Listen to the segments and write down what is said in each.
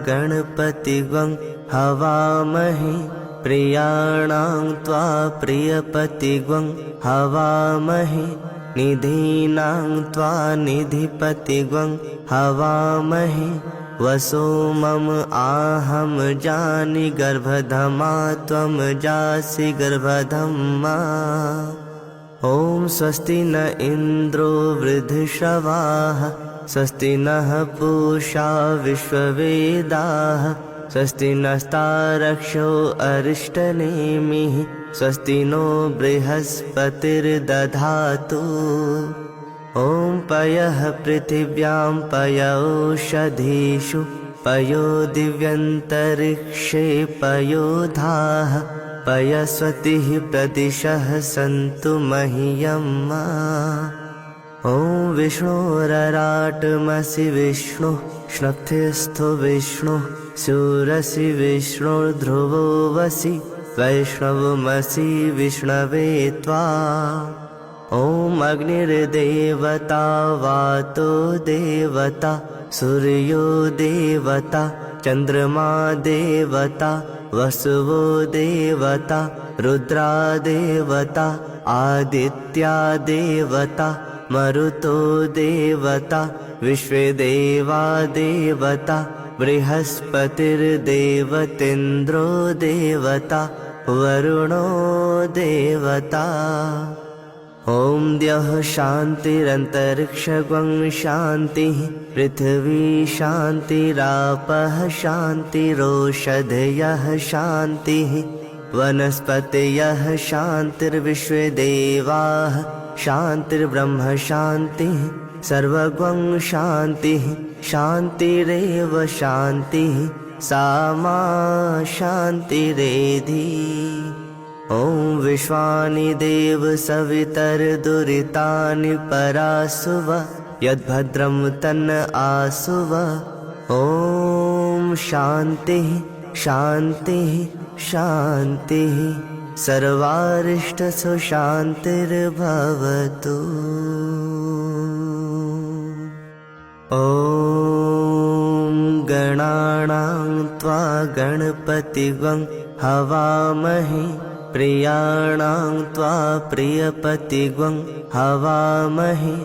गणपतिग्वं हवामहे प्रियाणां त्वा प्रियपतिग्वं हवामहे निधीनां त्वा निधिपतिग्वं हवामहे वसो मम आहम जानि गर्भधमा त्वं जासि गर्भधम्मा। ॐ स्वस्ति न इन्द्रो वृद्धश्रवाः स्वस्ति नः पूषा विश्ववेदाः स्वस्ति नस्तारक्षो अरिष्टनेमिः स्वस्ति नो बृहस्पतिर्दधातु। ॐ पयः पृथिव्यां पयोषधीषु पयो दिव्यन्तरिक्षे पयोधाः पयस्वतिः प्रदिशः सन्तु मह्यम्। ॐ विष्णोरराटमसि विष्णुः श्नक्थिस्थो विष्णुः शूरसि विष्णुर्ध्रुवो वसि वैष्णवमसि विष्णवे त्वा। ॐ अग्निर्देवता वातो देवता सूर्यो देवता चन्द्रमा देवता वसुवो देवता रुद्रा देवता आदित्या देवता मरुतो देवता विश्वे देवा देवता बृहस्पतिर्देवतेन्द्रो देवता वरुणो देवता। ॐ द्यौः शान्तिरन्तरिक्षगं शान्तिः पृथिवी शान्तिरापः शान्तिरोषधयः शान्तिः वनस्पतयः शान्तिर्विश्वे देवाः शान्तिर्ब्रह्म शान्तिः सर्वगं शान्तिः शान्तिरेव शान्तिः सा मा शान्तिरेधि। ॐ विश्वानि देव सवितर्दुरितानि परासुव यद्भद्रं तन्न आसुव। ॐ शान्तिः शान्तिः शान्तिः सर्वारिष्टसुशान्तिर्भवतु। ॐ गणानां त्वा गणपतिग्वं हवामहे प्रियाणां त्वा प्रियपतिग्वं हवामहे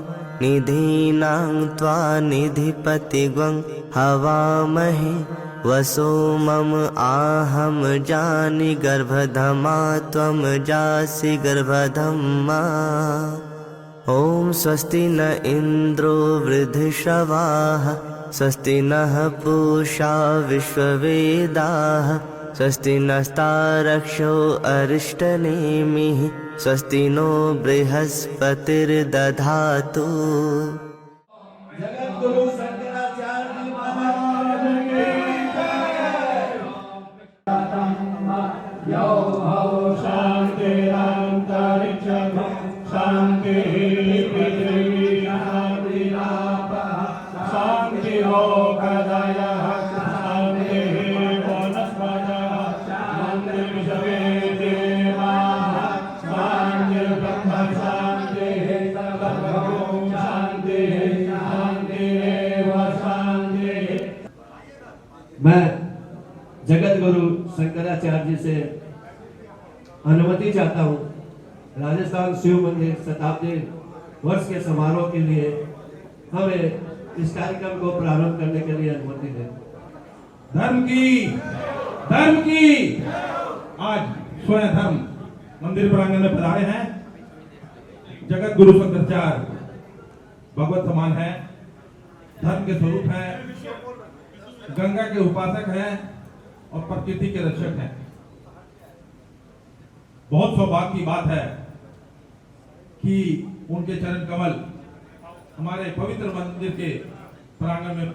निधीनां त्वा निधिपतिग्वं हवामहे वसो मम आहम जानि गर्भधमा त्वं जासि गर्भधम्मा। ॐ स्वस्ति न इन्द्रो वृद्धश्रवाः स्वस्ति नः पूषा विश्ववेदाः स्वस्ति नस्तारक्षो अरिष्टनेमिः स्वस्ति नो बृहस्पतिर्दधातु। जगद्गुरु शंकराचार्य महाराज की जय। यो हो शान्तिरन्तरिक्षं शान्तिः पृथिवी शान्तिरापः शान्तिरोषधयः शान्तिः वनस्पतयः शान्तिर्विश्वे देवाः शान्तिर्ब्रह्म शान्तिः सर्वगं शान्तिः शान्तिरेव शान्तिः। मैं जगत गुरु शंकराचार्य जी से अनुमति चाहता हूँ राजस्थान शिव मंदिर शताब्दी वर्ष के समारोह के लिए हमें इस कार्यक्रम को प्रारंभ करने के लिए अनुमति दें। धर्म की आज स्वयं धर्म मंदिर प्रांगण में पधारे हैं। जगत गुरु शंकराचार्य भगवत समान है, धर्म के स्वरूप है, गंगा के उपासक हैं और प्रकृति के रक्षक हैं। बहुत सौभाग्य की बात है कि उनके चरण कमल हमारे पवित्र मंदिर के प्रांगण में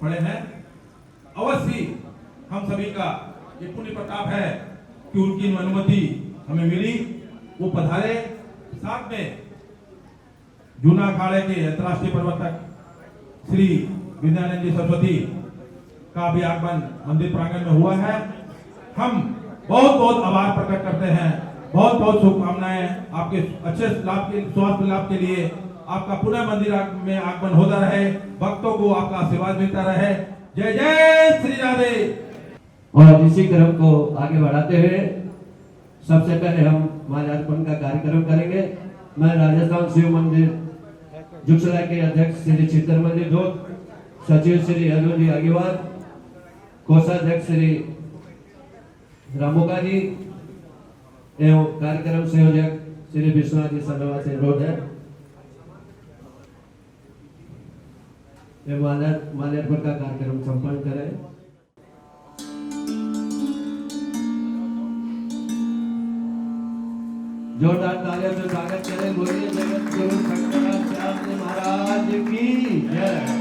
पड़े हैं। अवश्य हम सभी का ये पुण्य प्रताप है कि उनकी अनुमति हमें मिली, वो पधारे। साथ में जूना अखाड़े के अंतर्राष्ट्रीय प्रवर्तक श्री विद्यानंद जी सरस्वती का भी आगमन मंदिर प्रांगण में हुआ है। हम बहुत बहुत आभार प्रकट करते हैं, बहुत बहुत शुभकामनाएं आपके अच्छे लाभ के स्वास्थ्य लाभ के लिए। आपका पुनः मंदिर में आगमन होता रहे, भक्तों को आपका आशीर्वाद मिलता रहे। जय जय श्री राधे। और इसी क्रम को आगे बढ़ाते हुए सबसे पहले हम माल्यार्पण का कार्यक्रम करेंगे। मैं राजस्थान शिव मंदिर जुगसला के अध्यक्ष श्री चित्तर मंदिर धोत, सचिव श्री अर्जुन जी अग्रवाल, कोषाध्यक्ष श्री रामोका जी एवं कार्यक्रम संयोजक श्री विश्वनाथ जी सनवा से अनुरोध है माल्यार्पण का कार्यक्रम संपन्न करें। जोरदार तालियों से स्वागत करें। बोलिए जगत गुरु शंकराचार्य महाराज की जय।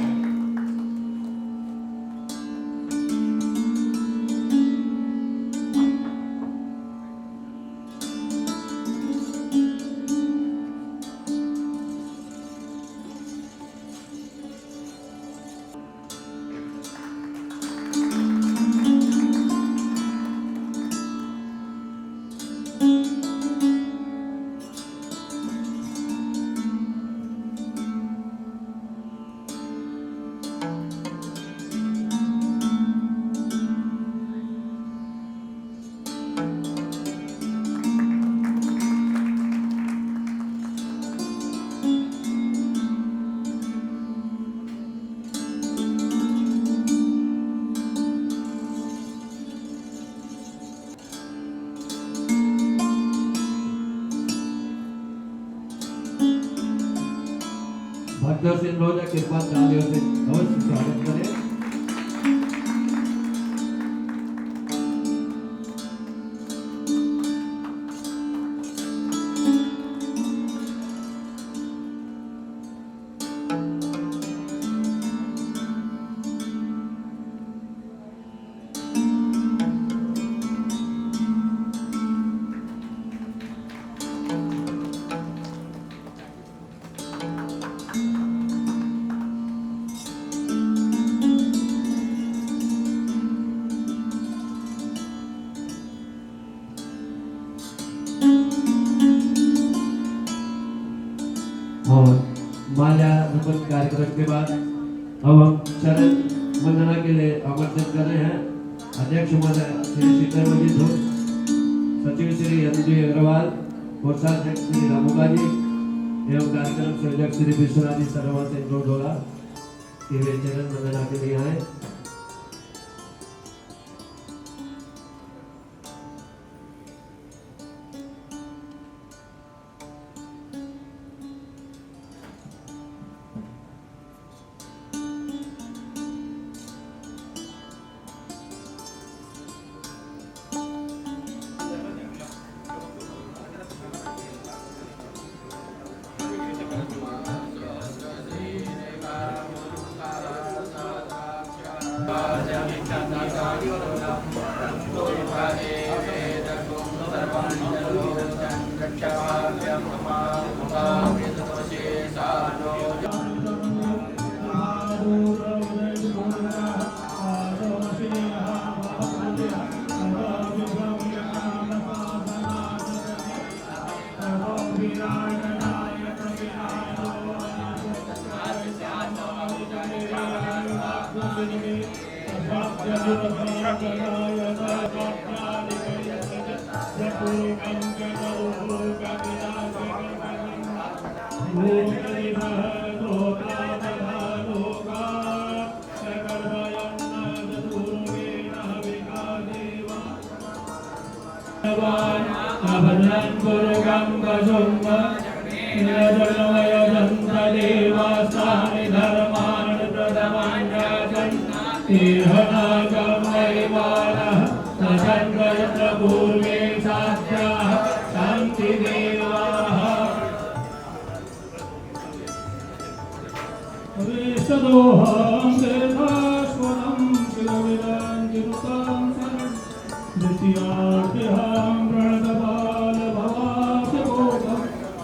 भक्तों से रोजा कृपा तालियों से अवश्य स्वागत करें। और माल्यार्पण कार्यक्रम के बाद अब हम चरण वंदना के लिए आमंत्रित कर रहे हैं अध्यक्ष महोदय श्री चित्तरमणि धोत, सचिव श्री अर्जुन अग्रवाल, कोषाध्यक्ष श्री रामोका जी एवं कार्यक्रम संयोजक श्री विश्वनाथ जी सनवा से अनुरोध होगा कि वे चरण वंदना के लिए आए।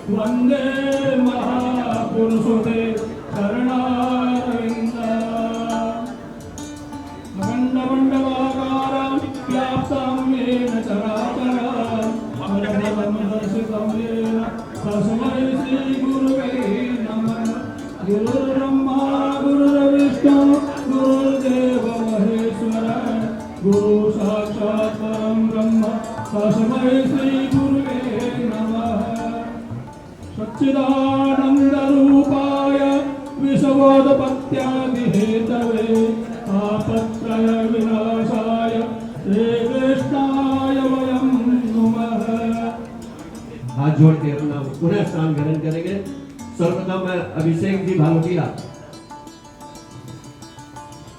वंदे महापुरुषोते शरणारविंद मंडमंडलाकारं व्याप्तं येन चराचरं दर्शितं येन तस्मै श्री गुरुवे नमः। गुरुर्ब्रह्मा गुरुर्विष्णु अभिषेक जी भालोटिया,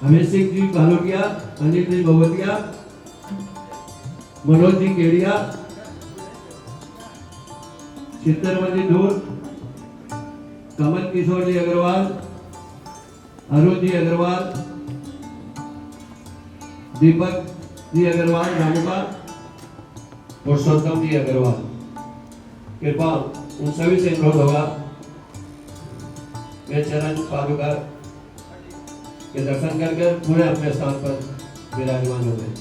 अभिषेक जी भालोटिया, अनिल जी भगवतिया, मनोज जी केड़िया, चित्तरवन जी दूर, कमल किशोर जी अग्रवाल, अरुण जी अग्रवाल, दीपक जी अग्रवाल रामुका, पुरुषोत्तम जी अग्रवाल। कृपा उन सभी से अनुरोध होगा वे चरण पादुका के दर्शन कर पूरे अपने स्थान पर विराजमान हो गए।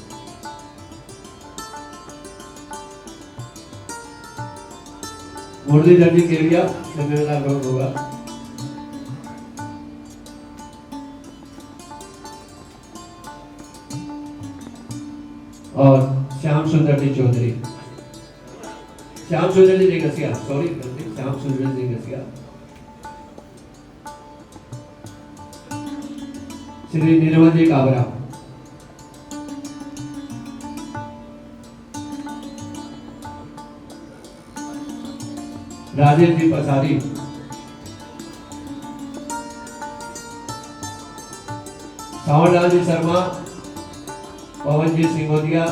मुरलीधर जी केरिया से मेरा अनुरोध होगा। और श्याम सुंदर जी चौधरी, श्याम सुंदर जी निगसिया, सॉरी श्याम सुंदर जी निगसिया, श्री निर्मल जी काबरा, राजेश जी पसारी, सावरलाल जी शर्मा, पवन जी सिंगोदिया,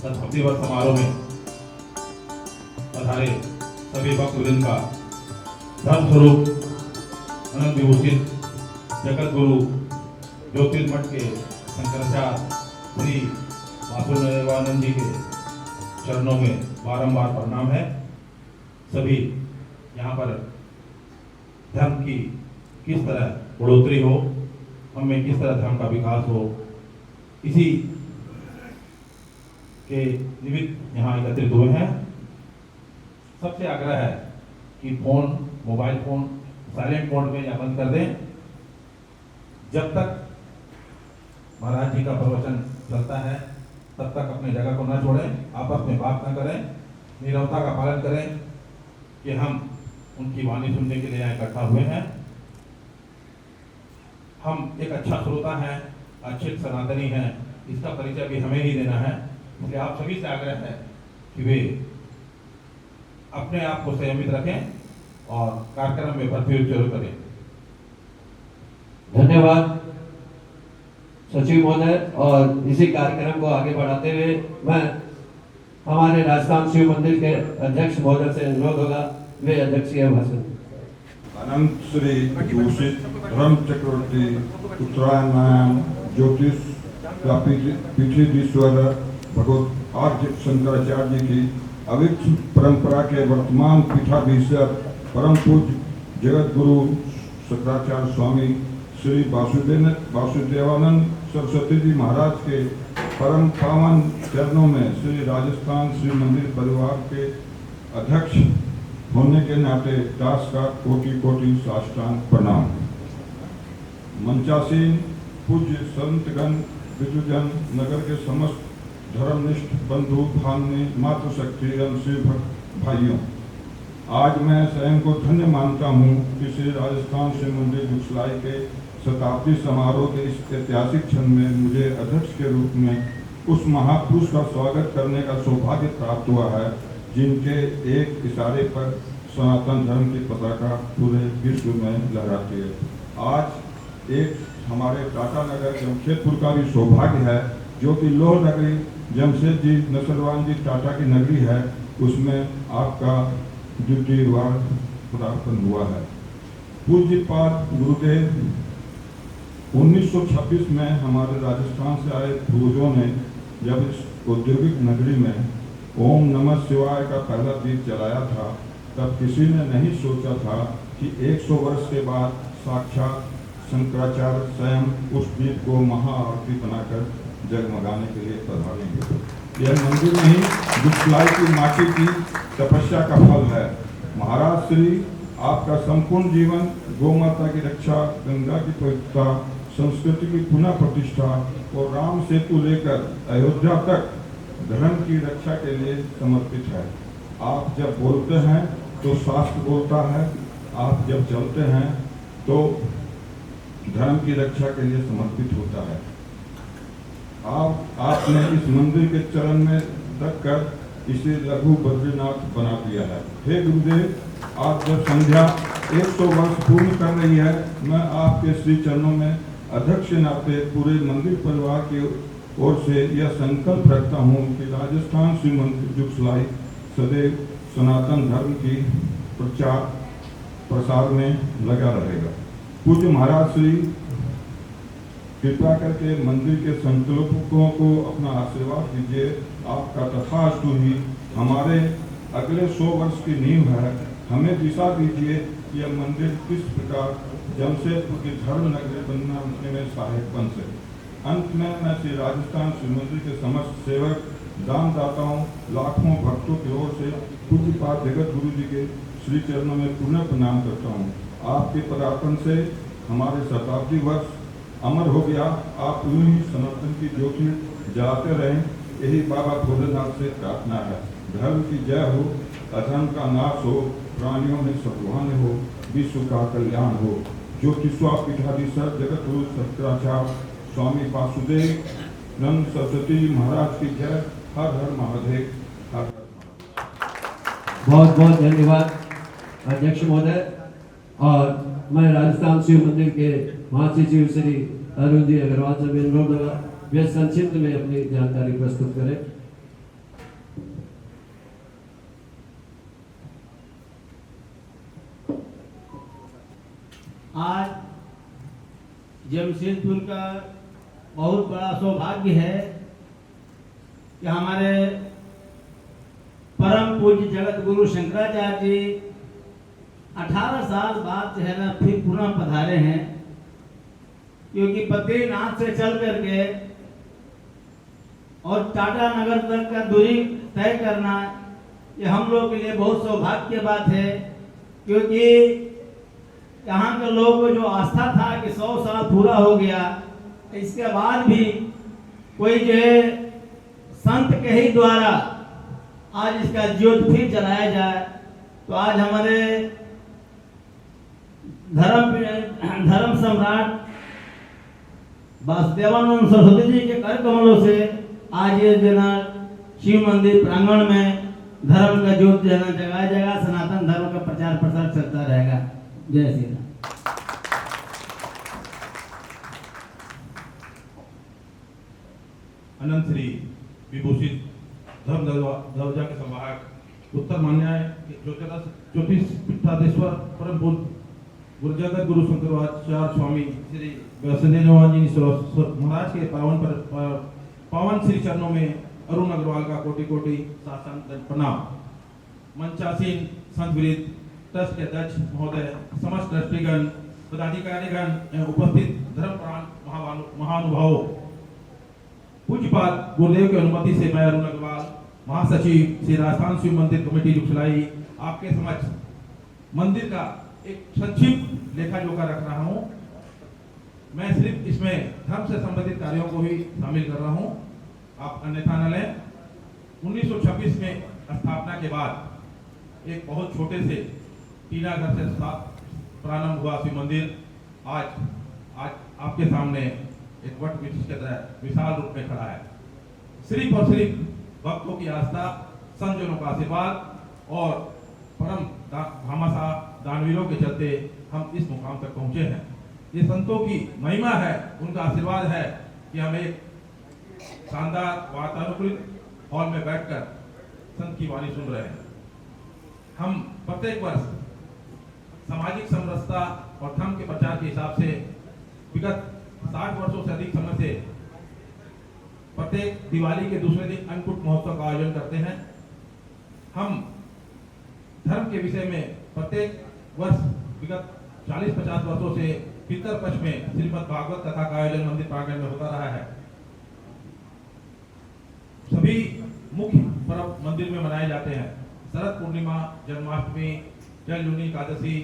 संस्कृति वर्ष समारोह में पधारे सभी भक्तवृंद का धर्म स्वरूप अनंत विभूषित जगत गुरु ज्योतिर्मठ के शंकराचार्य श्री वासुदेवानंद जी के चरणों में बारंबार प्रणाम है। सभी यहाँ पर धर्म की किस तरह बढ़ोतरी हो, हम में किस तरह धर्म का विकास हो, इसी के निमित्त यहाँ एकत्रित हुए हैं। सबसे आग्रह है कि phone, mobile phone silent mode में या बंद कर दें। जब तक महाराज जी का प्रवचन चलता है तब तक अपनी जगह को न छोड़ें, आपस में बात न करें, नीरवता का पालन करें कि हम उनकी वाणी सुनने के लिए यहाँ इकट्ठा हुए हैं। हम एक अच्छा श्रोता हैं, अच्छे सनातनी हैं, इसका परिचय भी हमें ही देना है। इसलिए आप सभी से आग्रह है कि वे अपने आप को संयमित रखें और कार्यक्रम में भरपूर जरूर करें। धन्यवाद सचिव महोदय। और इसी कार्यक्रम को आगे बढ़ाते हुए मैं हमारे राजस्थान शिव मंदिर के अध्यक्ष महोदय से अनुरोध होगा वे अध्यक्षीय भाषण। अनंत श्री दूषित धर्म चक्रवर्ती उत्तरायण ज्योतिष पीठीधीश्वर भगवत आर्य शंकराचार्य जी की अविच्छ परंपरा के वर्तमान पीठाधीश्वर परम पूज्य जगत गुरु शंकराचार्य स्वामी श्री वासुदेवानंद सरस्वती जी महाराज के परम पावन चरणों में श्री राजस्थान शिव मंदिर परिवार के अध्यक्ष होने के नाते दास का कोटि कोटि साष्टांग प्रणाम। मंचासीन पूज्य संतगण, विद्वजन, नगर के समस्त धर्मनिष्ठ बंधु भावनी मातृशक्ति एवं शिव भक्त भाइयों, आज मैं स्वयं को धन्य मानता हूँ कि श्री राजस्थान शिव मंदिर जुगसलाई के शताब्दी समारोह के इस ऐतिहासिक क्षण में मुझे अध्यक्ष के रूप में उस महापुरुष का स्वागत करने का सौभाग्य प्राप्त हुआ है जिनके एक इशारे पर सनातन धर्म की पताका पूरे विश्व में लहराती है। आज एक हमारे टाटा नगर जमशेदपुर का भी सौभाग्य है जो कि लोह नगरी जमशेद जी नसरवान जी टाटा की नगरी है, उसमें आपका द्वितीय बार पदार्पण हुआ है। पूज्यपाद गुरुदेव 1926 में हमारे राजस्थान से आए पूर्वजों ने जब इस औद्योगिक नगरी में ओम नमः शिवाय का पहला दीप जलाया था तब किसी ने नहीं सोचा था कि 100 वर्ष के बाद साक्षात शंकराचार्य स्वयं उस दीप को महाआरती बनाकर जगमगाने के लिए पधारेंगे। यह मंदिर नहीं जुगसलाई की माटी की तपस्या का फल है। महाराज श्री आपका संपूर्ण जीवन गौ माता की रक्षा, गंगा की पवित्रता, संस्कृति की पुनः प्रतिष्ठा और राम सेतु लेकर अयोध्या तक धर्म की रक्षा के लिए समर्पित है। आप जब बोलते हैं तो शास्त्र बोलता है, आप जब चलते हैं तो धर्म की रक्षा के लिए समर्पित होता है। आपने इस मंदिर के चरण में रखकर इसे लघु बद्रीनाथ बना दिया है। हे गुरुदेव, आज जब संध्या 100 वर्ष पूर्ण कर रही है, मैं आपके श्री चरणों में अध्यक्ष के नाते पूरे मंदिर परिवार की ओर से यह संकल्प रखता हूँ कि राजस्थान शिव मंदिर जुगसलाई सदैव सनातन धर्म की प्रचार प्रसार में लगा रहेगा। पूज्य महाराज श्री कृपा करके मंदिर के संकल्पों को अपना आशीर्वाद दीजिए। आपका तथास्तु ही हमारे अगले 100 वर्ष की नींव है। हमें दिशा दीजिए कि यह मंदिर किस प्रकार जमशेदपुर की धर्म नगरी बनने में सहायक बन सके। अंत में मैं श्री राजस्थान शिव मंदिर के समस्त सेवक, दानदाताओं, लाखों भक्तों की ओर से पूज्यपाद जगत गुरु जी के श्री चरणों में पुनः प्रणाम करता हूँ। आपके पदार्पण से हमारे शताब्दी वर्ष अमर हो गया। आप यूं ही सनातन की ज्योति जलाते रहें, यही बाबा भोलेनाथ से प्रार्थना है। धर्म की जय हो, अधर्म का नाश हो, प्राणियों में सद्भावना हो, विश्व का कल्याण हो। ज्योतिषा पीठाधीश्वर जगत गुरु शंकराचार्य स्वामी वासुदेव नंद सरस्वती महाराज की जय। हर हर महादेव, हर हर महादेव। बहुत बहुत धन्यवाद अध्यक्ष महोदय। और मैं राजस्थान शिव मंदिर के महासचिव श्री अरुण जी अग्रवाल से अनुरोध होगा वे संक्षिप्त में अपनी जानकारी प्रस्तुत करें। आज जमशेदपुर का बहुत बड़ा सौभाग्य है कि हमारे परम पूज्य जगत गुरु शंकराचार्य जी 18 साल बाद जो है ना फिर पुनः पधारे हैं, क्योंकि बद्रीनाथ से चल करके और टाटा नगर तक का दूरी तय करना ये हम लोग के लिए बहुत सौभाग्य की बात है। क्योंकि यहाँ के लोगों को जो आस्था था कि 100 साल पूरा हो गया, इसके बाद भी कोई जो है संत के ही द्वारा आज इसका ज्योत फिर जलाया जाए, तो आज हमारे धर्म सम्राट वासुदेवानंद सरस्वती जी के कर कमलों से आज ये जना शिव मंदिर प्रांगण में धर्म का ज्योत जना जगाया जाएगा। सनातन धर्म का प्रचार प्रसार चलता रहेगा। जय श्री राम। अनंत श्री विभूषित धर्म ध्वजा के संवाहक उत्तर मान्याय ज्योतिष पीठाधीश्वर परम पूज्य गुरुजगत गुरु शंकराचार्य स्वामी श्री वैष्णव महाराज के पावन श्री चरणों में अरुण अग्रवाल का कोटि कोटि साष्टांग प्रणाम। मंचासीन संत विदित ट्रस्ट के अध्यक्ष महोदय, समस्त ट्रस्टीगण, पदाधिकारीगण एवं उपस्थित धर्मप्राण महानुभावों, पूज्यपाद गुरुदेव की अनुमति से मैं अरुण अग्रवाल, महासचिव श्री राजस्थान शिव मंदिर कमेटी जुगसलाई, आपके समक्ष मंदिर का एक संक्षिप्त लेखा जोखा रख रहा हूँ। मैं सिर्फ इसमें धर्म से संबंधित कार्यों को ही शामिल कर रहा हूँ, आप अन्यथा न लें। 1926 में स्थापना के बाद एक बहुत छोटे से टीना घर से प्रारंभ हुआ शिव मंदिर आज आपके सामने एक वट वृक्ष की तरह विशाल रूप में खड़ा है। सिर्फ और सिर्फ भक्तों की आस्था, संतजनों का आशीर्वाद और परम भामाशाह दानवीरों के चलते हम इस मुकाम तक पहुंचे हैं। ये संतों की महिमा है, उनका आशीर्वाद है कि हम एक शानदार वातानुकूलित हॉल में बैठकर संत की वाणी सुन रहे हैं। हम प्रत्येक वर्ष सामाजिक समरसता और धर्म के प्रचार के हिसाब से विगत 60 वर्षों से अधिक समय से प्रत्येक दिवाली के दूसरे दिन अन्नकूट महोत्सव का आयोजन करते हैं। हम धर्म के विषय में प्रत्येक वर्ष विगत 40-50 वर्षों से पितर पक्ष में श्रीमद् भागवत कथा का आयोजन मंदिर प्रांगण में होता रहा है। सभी मुख्य पर्व मंदिर में मनाए जाते हैं। शरद पूर्णिमा, जन्माष्टमी, जलजूनी एकादशी,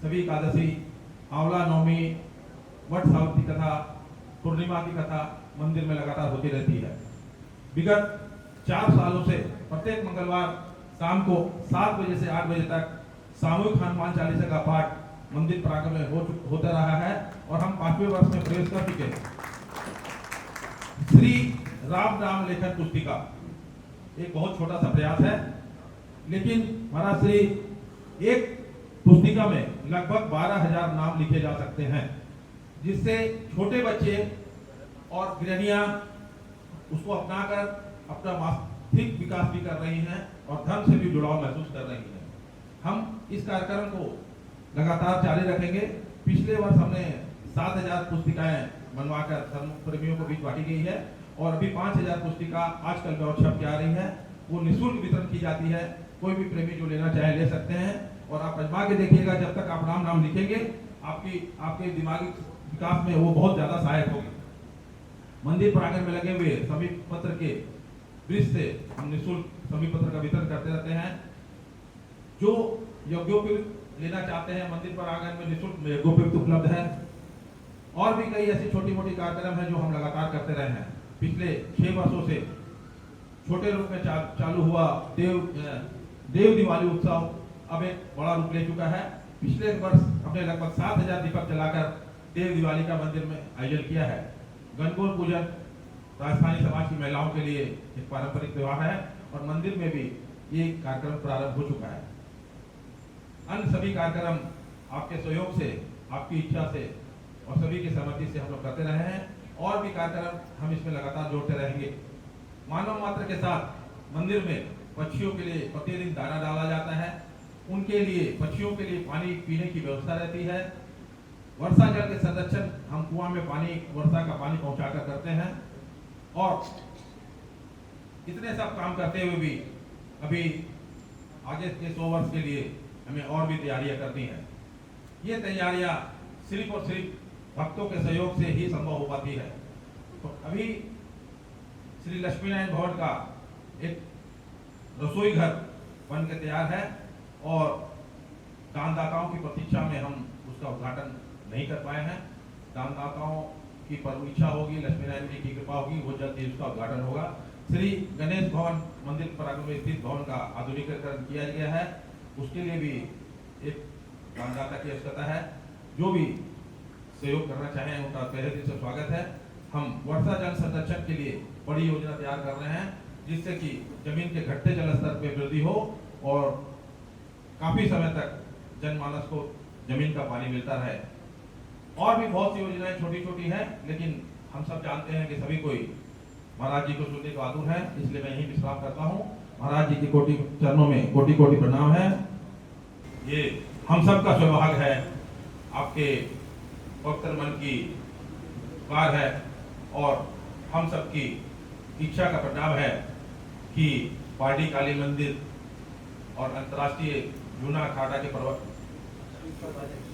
सभी एकादशी, आंवला नवमी, वट सावित्री कथा, पूर्णिमा की कथा मंदिर में लगातार होती रहती है। विगत 4 सालों से प्रत्येक मंगलवार शाम को 7 बजे से 8 बजे तक सामूहिक हनुमान चालीसा का पाठ मंदिर प्रांगण में होता रहा है और हम 5वें वर्ष में प्रवेश कर चुके हैं। श्री राम नाम लेखन पुस्तिका एक बहुत छोटा सा प्रयास है, लेकिन महाराज श्री एक पुस्तिका में लगभग 12,000 नाम लिखे जा सकते हैं, जिससे छोटे बच्चे और गृहणियां उसको अपनाकर अपना मानसिक विकास भी कर रही हैं और धर्म से भी जुड़ाव महसूस कर रही हैं। हम इस कार्यक्रम को लगातार जारी रखेंगे। पिछले वर्ष हमने 7,000 पुस्तिकाएं बनवाकर धर्म प्रेमियों को बीच बांटी गई है और अभी 5,000 पुस्तिका आजकल में और छप के आ रही है। वो निःशुल्क वितरण की जाती है, कोई भी प्रेमी जो लेना चाहे ले सकते हैं। और आप आजमा के देखिएगा, जब तक आप नाम लिखेंगे आपके दिमागी विकास में वो बहुत ज्यादा सहायक होगी। मंदिर प्रांगण में लगे हुए समीप पत्र के वृक्ष से हम निःशुल्क समीप पत्र का वितरण करते रहते हैं। जो यज्ञोपवीत लेना चाहते हैं, मंदिर प्रांगण में निःशुल्क यज्ञोपवीत उपलब्ध है। और भी कई ऐसी छोटी मोटी कार्यक्रम है जो हम लगातार करते रहे हैं। पिछले 6 वर्षों से छोटे रूप में चालू हुआ देव दिवाली उत्सव अब एक बड़ा रूप ले चुका है। पिछले वर्ष हमने लगभग 7,000 दीपक जलाकर देव दिवाली का मंदिर में आयोजन किया है। गणगौर पूजन राजस्थानी समाज की महिलाओं के लिए एक पारंपरिक त्योहार है और मंदिर में भी ये कार्यक्रम प्रारंभ हो चुका है। अन्य सभी कार्यक्रम आपके सहयोग से, आपकी इच्छा से और सभी की सहमति से हम लोग करते रहे हैं और भी कार्यक्रम हम इसमें लगातार जोड़ते रहेंगे। मानव मात्र के साथ मंदिर में पक्षियों के लिए प्रतिदिन दाना डाला जाता है। उनके लिए, पक्षियों के लिए पानी पीने की व्यवस्था रहती है। वर्षा जल के संरक्षण हम कुआं में वर्षा का पानी पहुंचाकर करते हैं। और इतने सब काम करते हुए भी अभी आगे के 100 वर्ष के लिए हमें और भी तैयारियां करनी है। ये तैयारियां सिर्फ और सिर्फ भक्तों के सहयोग से ही संभव हो पाती है। तो अभी श्री लक्ष्मी नारायण भवन का एक रसोई घर बन के तैयार है और दानदाताओं की प्रतीक्षा में हम उसका उद्घाटन नहीं कर पाए हैं। दानदाताओं की इच्छा होगी, लक्ष्मी नारायण जी की कृपा होगी, वो जल्द ही उसका उद्घाटन होगा। श्री गणेश भवन मंदिर प्रांगण में स्थित भवन का आधुनिकीकरण किया गया है, उसके लिए भी एक दानदाता की आवश्यकता है। जो भी सहयोग करना चाहें उनका तहे दिल से स्वागत है। हम वर्षा जल संरक्षण के लिए बड़ी योजना तैयार कर रहे हैं, जिससे कि जमीन के घटते जल स्तर में वृद्धि हो और काफी समय तक जनमानस को जमीन का पानी मिलता रहे। और भी बहुत सी योजनाएं छोटी छोटी हैं, लेकिन हम सब जानते हैं कि सभी कोई महाराज जी को सुनने को आतुर है, इसलिए मैं यही विश्राम करता हूँ। महाराज जी के कोटि चरणों में कोटि कोटि प्रणाम है। ये हम सब का सौभाग्य है, आपके पवित्र मन की पुकार है और हम सब की इच्छा का परिणाम है कि पार्टी काली मंदिर और अंतर्राष्ट्रीय जूना अखाड़ा के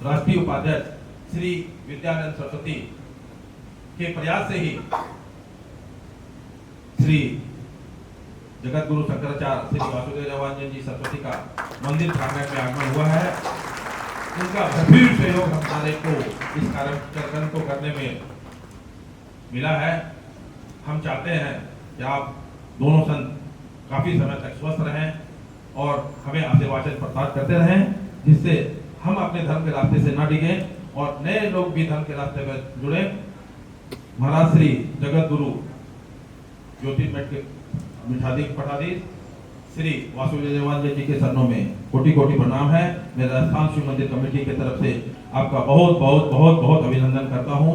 राष्ट्रीय उपाध्यक्ष श्री विद्यानंद सरस्वती के प्रयास से ही श्री जगत गुरु शंकराचार्य श्री वासुदेव देवानंद जी सरस्वती का मंदिर प्रांगण में आगमन हुआ है। उनका भरपूर सहयोग हमारे को इस कार्यक्रम को करने में मिला है। हम चाहते हैं कि आप दोनों संत काफी समय तक स्वस्थ रहें और हमें आशीर्वाद प्रदान करते रहें, जिससे हम अपने धर्म के रास्ते से न डिगे और नए लोग भी धर्म के रास्ते में जुड़े। महाराज श्री जगत गुरु ज्योतिर्मठ के पठाधीश श्री वासुदेव देवानंद जी के चरणों में कोटि कोटि प्रणाम है। मैं राजस्थान शिव मंदिर कमेटी की तरफ से आपका बहुत बहुत बहुत बहुत अभिनंदन करता हूँ।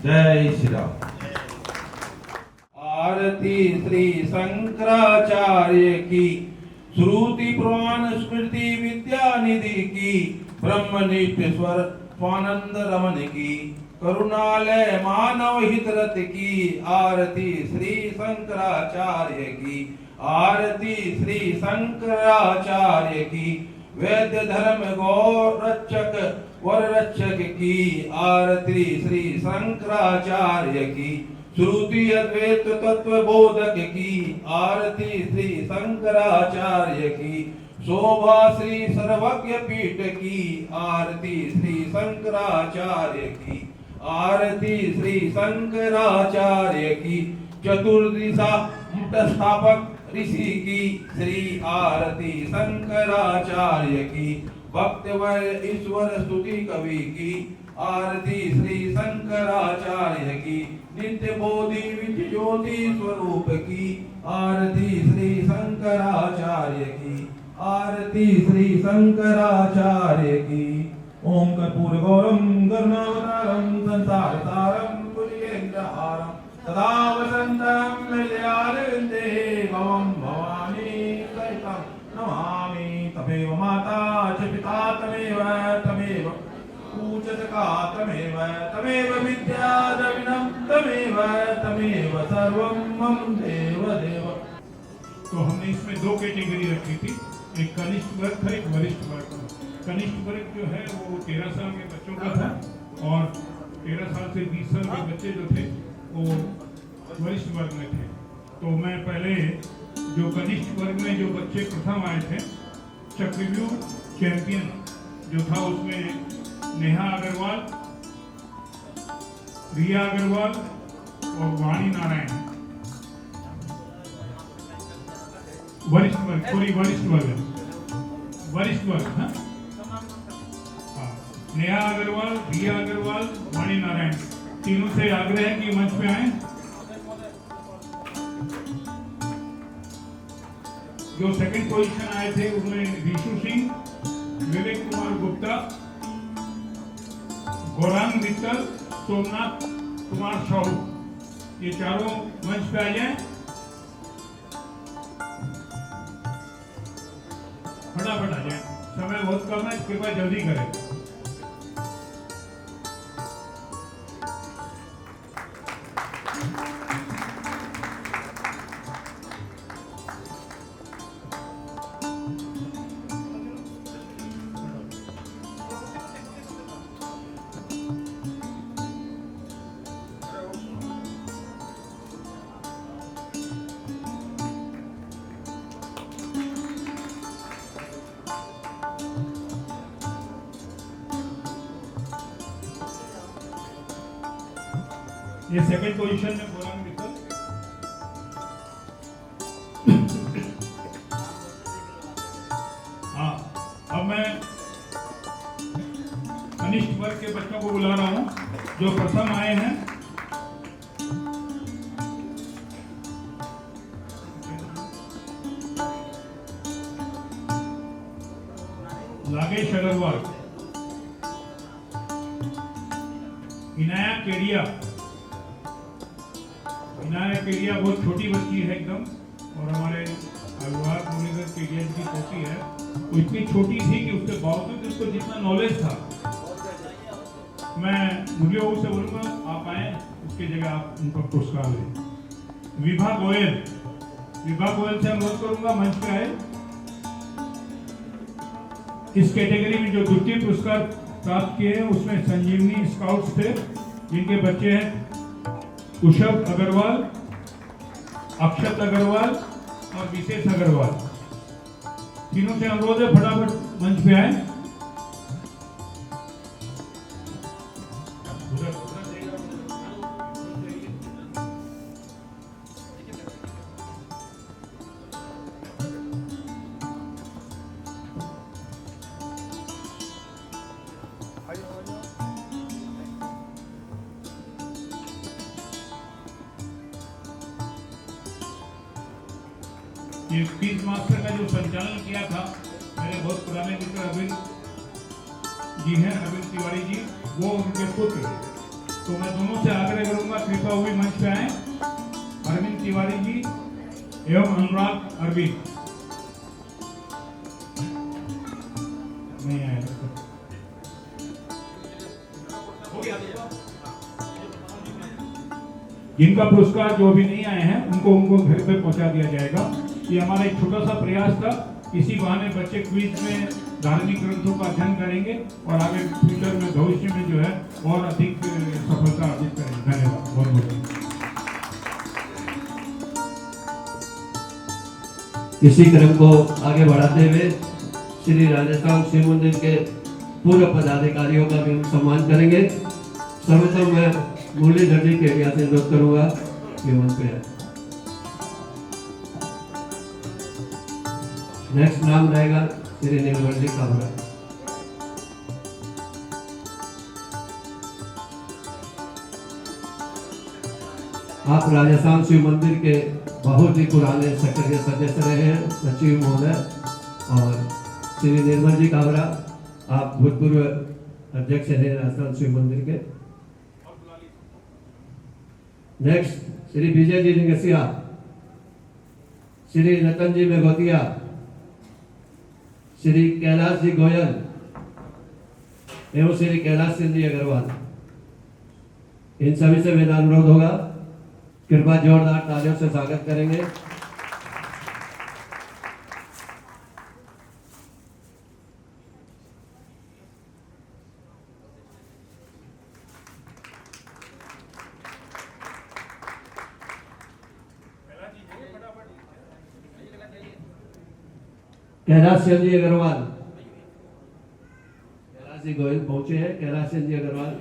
जय श्री राम। आरती श्री शंकराचार्य की, श्रुति पुराण स्मृति विद्या निधि की, ब्रह्मनिष्ठ स्वर स्वानंद रमन की, करुणालय मानव हितरत की। आरती श्री शंकराचार्य की, आरती श्री शंकराचार्य की, वैद्य धर्म गौ रक्षक वर रक्षक की। आरती श्री शंकराचार्य की, श्रुति अद्वैत तत्व बोधक की। आरती श्री शंकराचार्य की, शोभा श्री सर्वज्ञ पीठ की। आरती श्री शंकराचार्य की, आरती श्री शंकराचार्य की, चतुर्दिशा स्थापक ऋषि की। श्री आरती शंकराचार्य की, भक्त वर ईश्वर स्तुति कवि की, आरती श्री शंकराचार्य की, नित्य बोधि विच ज्योति स्वरूप की, आरती श्री शंकराचार्य की, आरती श्री शंकराचार्य की। ओम कर्पूर गौरम गरुणावतारम संसार सारम भुजगेन्द्रहारम सदा वसंतम हृदयारविंदे भवम भवानी सहितं नमामि। तमेव माता च पिता तमेव तमेव पूजका तमेव तमेव विद्या द्रविणं तमेव तमेव सर्वं मम देव देव। तो हमने इसमें दो कैटेगरी रखी थी, एक कनिष्ठ वर्ग था, एक वरिष्ठ वर्ग था। कनिष्ठ वर्ग जो है वो 13 साल के बच्चों का था और 13 साल से 20 साल के बच्चे जो थे वो वरिष्ठ वर्ग में थे। तो मैं पहले जो कनिष्ठ वर्ग में जो बच्चे प्रथम आए थे, चक्रव्यूह चैंपियन जो था उसमें नेहा अग्रवाल, रिया अग्रवाल और वाणी नारायण। वरिष्ठ वर्ग, पूरी वरिष्ठ वर्ग हाँ, नेहा अग्रवाल, रिया अग्रवाल, वाणी नारायण, तीनों से आग्रह है कि मंच पे आए। जो सेकंड पोजीशन आए थे उनमें रीशु सिंह, विवेक कुमार गुप्ता, गौरांग मित्तल, सोमनाथ कुमार साहू, ये चारों मंच पे आ जाए। फटाफट आ जाए, समय बहुत कम है, कृपया जल्दी करें। ये सेकंड पोजीशन में गौरांग मित्तल, हाँ। अब मैं कनिष्ठ वर्ग के बच्चों को बुला रहा हूँ जो प्रथम आए हैं। लागेश अग्रवाल, इनाया केडिया। इनाया केडिया बहुत छोटी बच्ची है एकदम, और हमारे अग्रवाल मुरलीधर केडिया की पोती है। वो इतनी छोटी थी कि उसके बावजूद उसको जितना नॉलेज था, मैं मुरली बाबू से बोलूँगा आप आए, उसकी जगह आप उनका पुरस्कार लें। विभा गोयल, विभा गोयल से अनुरोध करूंगा मंच पे आए। इस कैटेगरी में जो द्वितीय पुरस्कार प्राप्त किए हैं उसमें संजीवनी स्काउट्स थे, जिनके बच्चे हैं कुशव अग्रवाल, अक्षत अग्रवाल और विशेष अग्रवाल। तीनों से अनुरोध है फटाफट मंच पे आए। ये क्विज मास्टर का जो संचालन किया था मेरे बहुत पुराने मित्र अरविंद जी हैं, अरविंद तिवारी जी, वो उनके पुत्र। तो मैं दोनों से आग्रह करूंगा कृपया वो भी मंच पे आए, अरविंद तिवारी जी एवं अनुराग अरविंद। नहीं आए जिनका पुरस्कार जो भी नहीं आए हैं उनको घर पे पहुंचा दिया जाएगा। ये हमारा एक छोटा सा प्रयास था, इसी बहाने बच्चे क्विज में धार्मिक ग्रंथों का अध्ययन करेंगे और आगे फ्यूचर में भविष्य में जो है और अधिक सफलता अर्जित करेंगे। धन्यवाद, बहुत बहुत। इसी क्रम को आगे बढ़ाते हुए श्री राजस्थान शिव मंदिर के पूर्व पदाधिकारियों का भी हम सम्मान करेंगे। सर्वप्रथम मैं मुरलीधर जी के से अनुरोध करूंगा कि मंच पे आए। नेक्स्ट नाम रहेगा श्री नीलवर्णी काबरा। आप राजस्थान शिव मंदिर के बहुत ही पुराने सक्रिय सदस्य रहे हैं, सचिव महोदय, और श्री निर्मल जी काबरा, आप भूतपूर्व अध्यक्ष हैं राजस्थान शिव मंदिर के। नेक्स्ट श्री विजय जी निगसिया, श्री रतन जी मेघोतिया, श्री कैलाश जी गोयल एवं श्री कैलाश सिंह जी अग्रवाल, इन सभी से मेरा अनुरोध होगा, कृपया जोरदार तालियों से स्वागत करेंगे। कैलाश सिंह जी अग्रवाल, कैलाश जी गोयल पहुंचे हैं, कैलाश सिंह जी अग्रवाल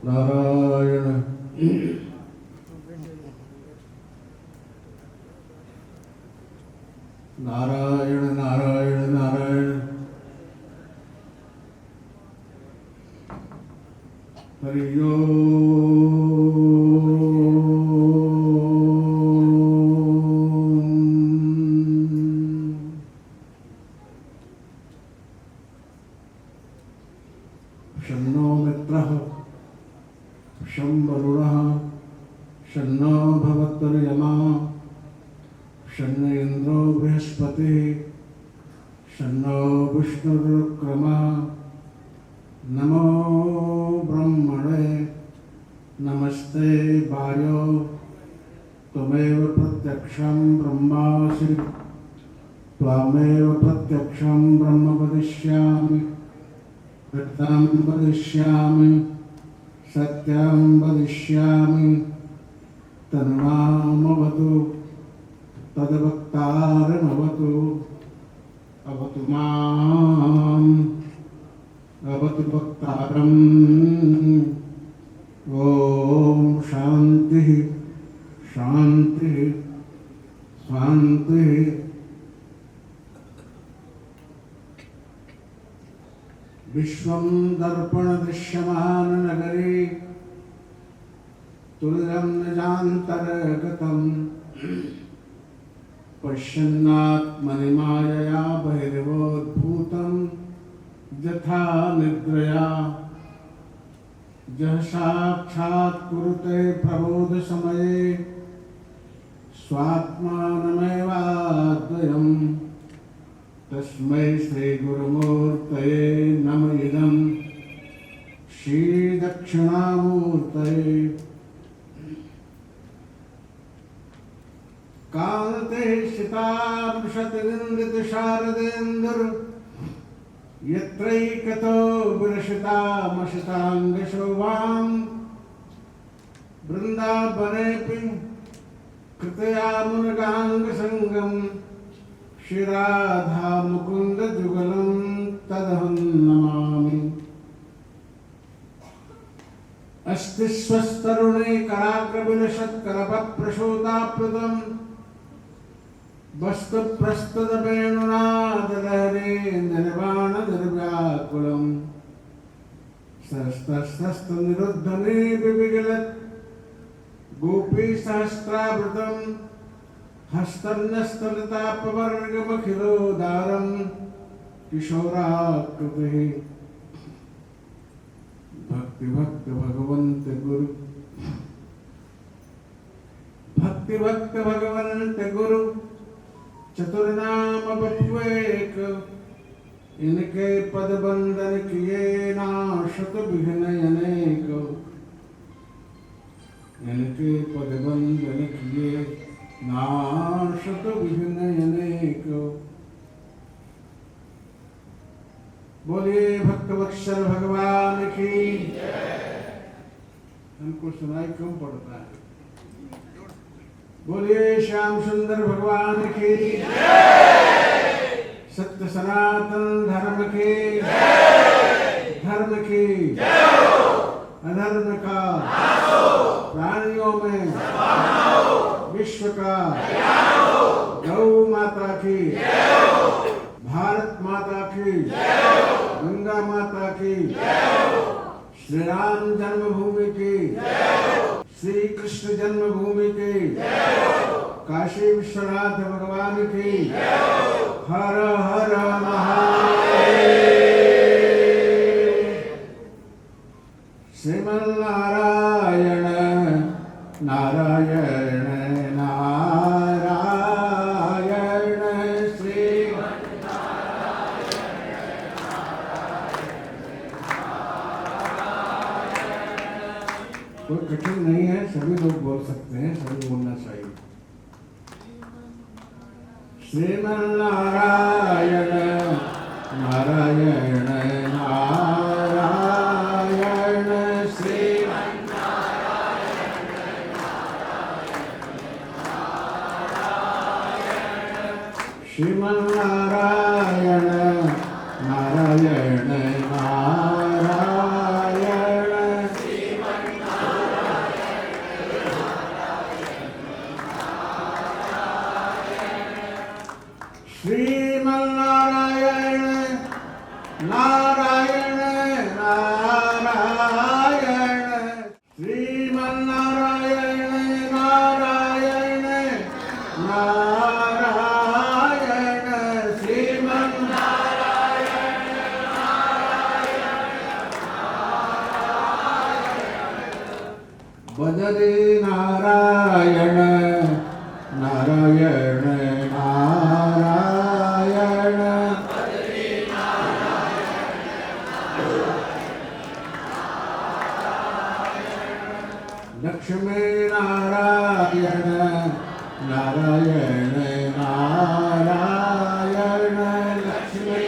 नारायण नारायण नारायण नारायण। हरि ओम। शन्नो मित्रः शं वरुणः शन्नो भवत्वर्यमा शन्न इन्द्रो बृहस्पतिः शन्नो विष्णुरुक्रमः। नमो ब्रह्मणे नमस्ते वायो त्वमेव प्रत्यक्षं ब्रह्मासि त्वामेव प्रत्यक्षं ब्रह्म वदिष्यामि सत्यं वदिष्यामि सत्यं वदिष्यामि तन्मामवतु तद्वक्तारमवतु अवतु माम् अवतु वक्तारम्। ओम शांति शांति शांति। विश्वं दर्पण दृश्यमान नगरी तुल्यं निजान्तर्गतम् पश्यन्नात्मनि मायया बहिर्वोद्भूतं यथा निद्रया जह साक्षात् कुरुते प्रबोध समये स्वात्मानमेवाद्वयम् तस्मै श्री गुरुमूर्तये नम इदं श्री दक्षिणामूर्तये। कान्ते शितांशतिरिंदित शारदेन्दुर यत्रैकतो विरशितामशिताङ्गशोभां वृन्दावनेऽपि कृतयामुनगाङ्गसङ्गम् श्रीराधा मुकुंद जुगलं तदहं नमामि। अस्ति स्वस्तरुणे कराग्रविलसत्करपप्रसूताप्लुतं वस्तु प्रस्तुतवेणुनादलहरे निर्वाणनिर्व्याकुलं सरस्तस्तनिरुद्धने विविगलत् गोपीसहस्रावृतं हस्तन्यस्तलितापवर्गमखिलोदारं किशोराकृतिः। भक्ति भक्त भगवंत गुरु भक्ति भक्त भगवंत गुरु चतुर्नाम बपुएक इनके पद बंदन किए नाशत विघ्न अनेक। इनके पद बंदन किए नाशत विघ्न अनेक। बोलिए भक्तवत्सल भगवान की। हमको सुनाई क्यों पड़ता है? बोलिए श्याम सुंदर भगवान की। सत्य सनातन धर्म की। धर्म की अधर्म का प्राणियों में विश्व का, गौ माता की, भारत माता की, गंगा माता की, श्री राम जन्मभूमि की, श्री कृष्ण जन्मभूमि की, काशी विश्वनाथ भगवान की, हर हर महादेव। श्रीमन्नारायण नारायण नारायण श्री कोई कठिन नहीं है, सभी लोग बोल सकते हैं, सभी बोलना चाहिए। श्रीमन्नारायण नारायण नारायण श्री श्रीमन्नारायण नारायण नारायण श्रीमन्नारायण नारायण नारायण श्रीमन्नारायण नारायण नारायण श्रीमन्नारायण बजरे नारायण नारायण नारायण लक्ष्मी नारायण नारायण नारायण लक्ष्मी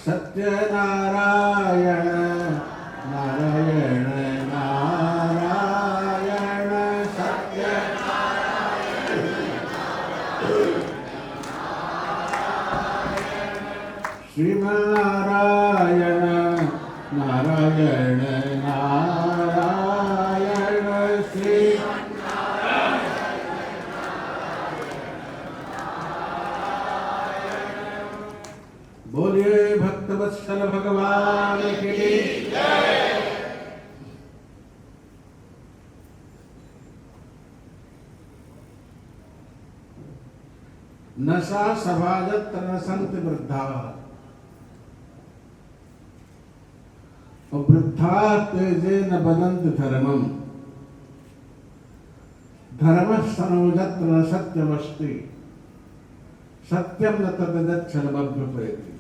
सत्यनारायण नारायण नारायण सत्य श्रीमन्नारायण नारायण नारायण श्री बोलिए भक्तवत्सल भगवान के लिए। नशा सभाजत न संत वृद्धा वृद्धा तेजे न बदंत धर्मम धर्म सनोजत न सत्यमस्ति सत्यम न तदक्षरमभ्युपैति।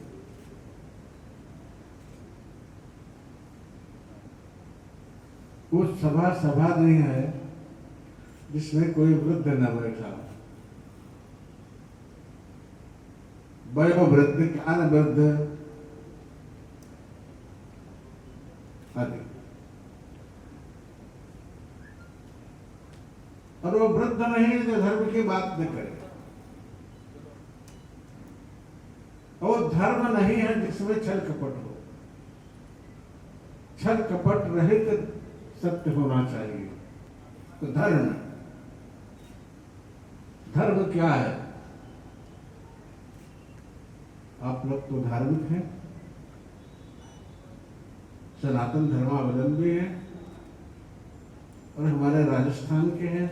कुछ सभा नहीं है जिसमें कोई वृद्ध न बैठा। वयोवृद्ध ज्ञान वृद्ध आदि, और वो वृद्ध नहीं जो धर्म की बात न करे। वो धर्म नहीं है जिसमें छल कपट हो। छल कपट रहित सत्य होना चाहिए। तो धर्म क्या है? आप लोग तो धार्मिक हैं, सनातन धर्मावलंबी हैं और हमारे राजस्थान के हैं।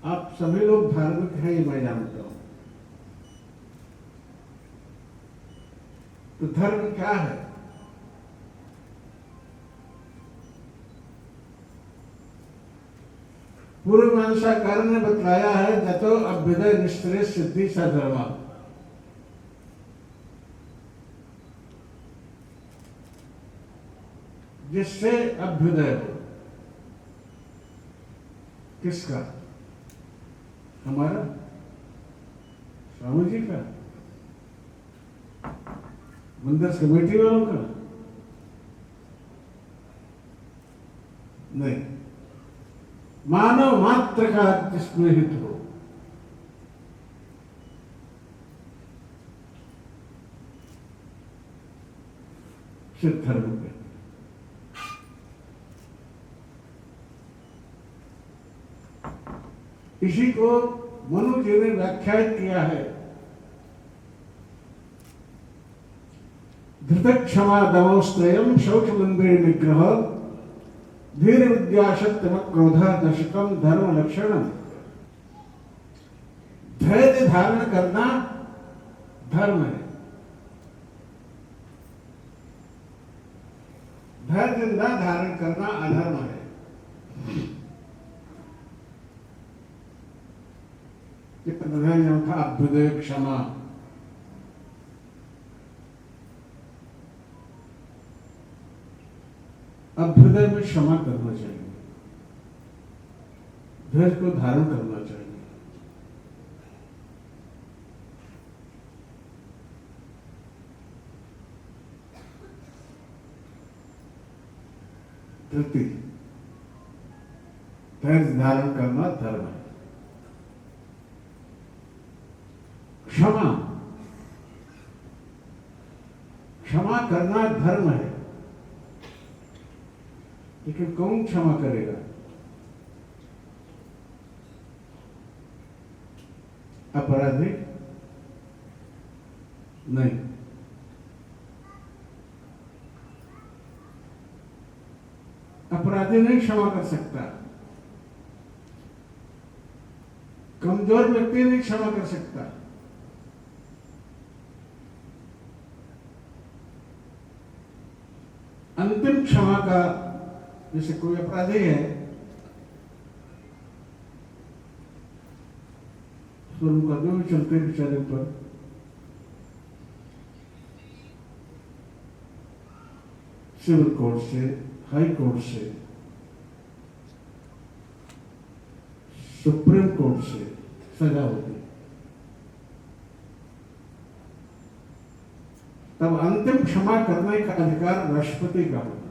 आप सभी लोग धार्मिक हैं, ये मैं जानता हूं। तो धर्म क्या है? पूर्व मीमांसाकार ने बतलाया है जतो अभ्युदय निष्क्रिय सिद्धि स धर्म। जिससे अभ्युदय हो। किसका? हमारा स्वामी जी का, मंदिर कमेटी वालों का नहीं, मानव मात्र का जिसमें हित हो। सिद्ध धर्म पे इसी को मनु जी ने व्याख्यात किया है। धृत क्षमा दमोस्त्रयम शौच मंदिर निग्रह धीर विद्या सत्यम क्रोध दशकम धर्म लक्षणम। धैर्य धारण करना धर्म है। धैर्य न धारण करना अधर्म है। धैर्य था अभ्युदय क्षमा। अभ्युदय में क्षमा करना चाहिए, धैर्य को धारण करना चाहिए। धृति, धैर्य धारण करना धर्म है। क्षमा, क्षमा करना धर्म है। लेकिन कौन क्षमा करेगा? अपराधी नहीं। अपराधी नहीं क्षमा कर सकता, कमजोर व्यक्ति नहीं क्षमा कर सकता। अंतिम क्षमा का, जैसे कोई अपराधी है तो मुकदमे में चलते बेचारे पर, सिविल कोर्ट से, हाई कोर्ट से, सुप्रीम कोर्ट से सजा होती, तब अंतिम क्षमा करने का अधिकार राष्ट्रपति का होता है।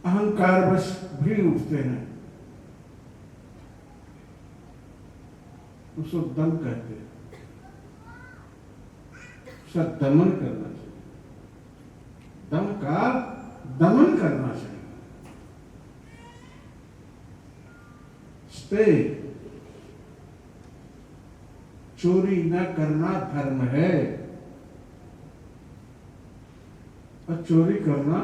अहंकार बस भी उठते हैं, उसको दम कहते हैं। उसका दमन करना चाहिए, दम का दमन करना चाहिए। स्टे, चोरी न करना धर्म है और चोरी करना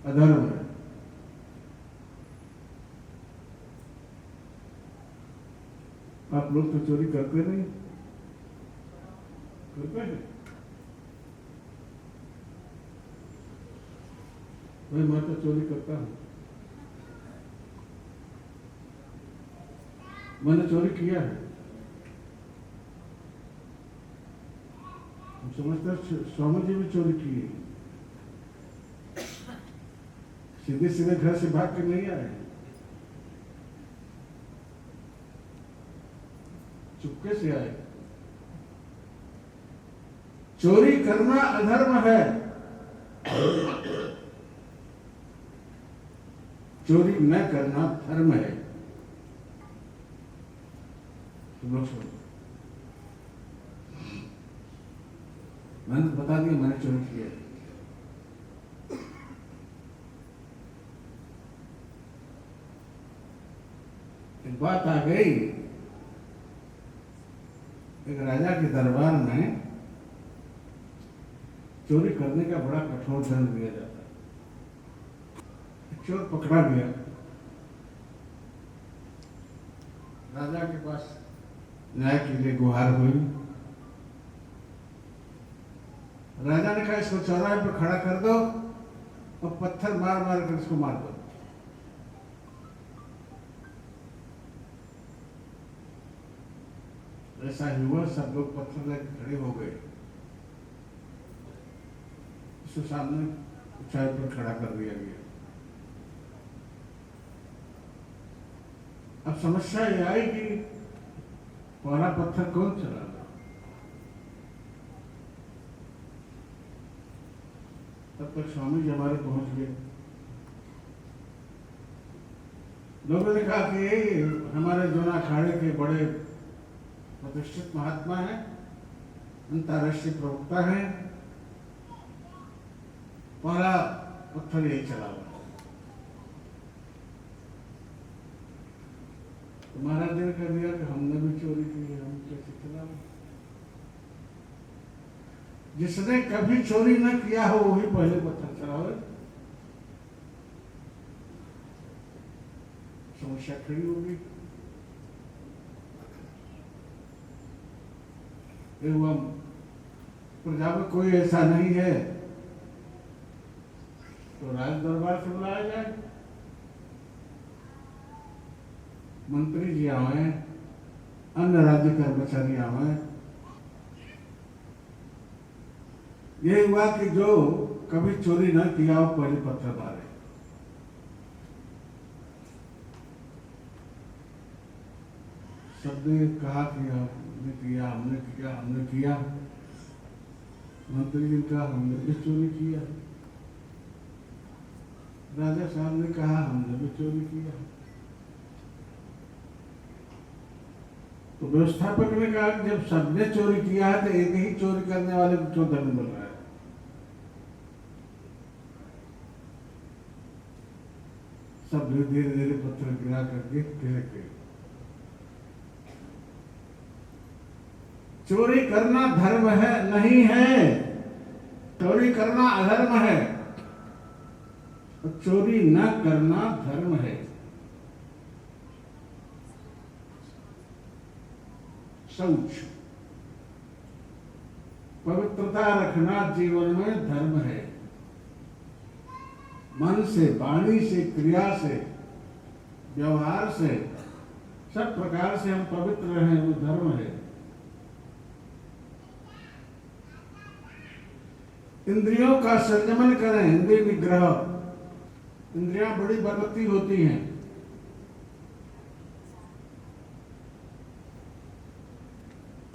अधर्म है। आप लोग तो चोरी करते नहीं, करते हैं? मैं तो चोरी करता हूं, मैंने चोरी किया है। हम समझते हैं स्वामी जी भी चोरी की है, सीधे सीधे घर से भाग के नहीं आए, चुपके से आए। चोरी करना अधर्म है, चोरी न करना धर्म है। तुम लोग सुनो, मैंने तो बता दिया मैंने चोरी किया। एक बात आ गई, एक राजा के दरबार में चोरी करने का बड़ा कठोर दंड दिया जाता है। चोर पकड़ा गया, राजा के पास न्याय के लिए गुहार हुई। राजा ने कहा इसको चौराहे पर खड़ा कर दो और पत्थर मार मार कर इसको मार दो। ऐसा हुआ, सब लोग पत्थर लेकर खड़े हो गए, उसके सामने ऊंचाई पर खड़ा कर दिया गया। अब समस्या ये आई कि पहला पत्थर कौन चला। तब तक स्वामी जी हमारे पहुंच गए। लोगों ने कहा कि हमारे दोनों अखाड़े के बड़े प्रतिष्ठित महात्मा हैं, अंतर्राष्ट्रीय प्रवक्ता हैं, पहला पत्थर यही चला हुआ। तुम्हारा दिल कर दिया कि हमने भी चोरी की है, हम कैसे चलाओ। जिसने कभी चोरी न किया हो वही पहले पत्थर चलावे। समस्या खड़ी होगी। एवं प्रजा में कोई ऐसा नहीं है तो राज दरबार से बुलाया जाए, मंत्री जी आवे, अन्य राज्य कर्मचारी आवे। ये हुआ कि जो कभी चोरी न किया वो पहले पत्थर मारे। सबने कहा कि हमने किया, हमने किया, हमने किया। मंत्री जी ने कहा हमने भी चोरी किया। राजा साहब ने कहा हमने भी चोरी किया। तो व्यवस्थापक ने कहा कि जब सबने चोरी किया है तो एक ही चोरी करने वाले को क्यों दंड मिल रहा है। सब धीरे धीरे पत्थर गिरा करके गिर गए। चोरी करना धर्म है नहीं है, चोरी करना अधर्म है, और चोरी न करना धर्म है। शौच, पवित्रता रखना जीवन में धर्म है। मन से, वाणी से, क्रिया से, व्यवहार से, सब प्रकार से हम पवित्र रहें वो धर्म है। इंद्रियों का संयमन करें, इंद्रिय निग्रह। इंद्रियां बड़ी बलवती होती हैं,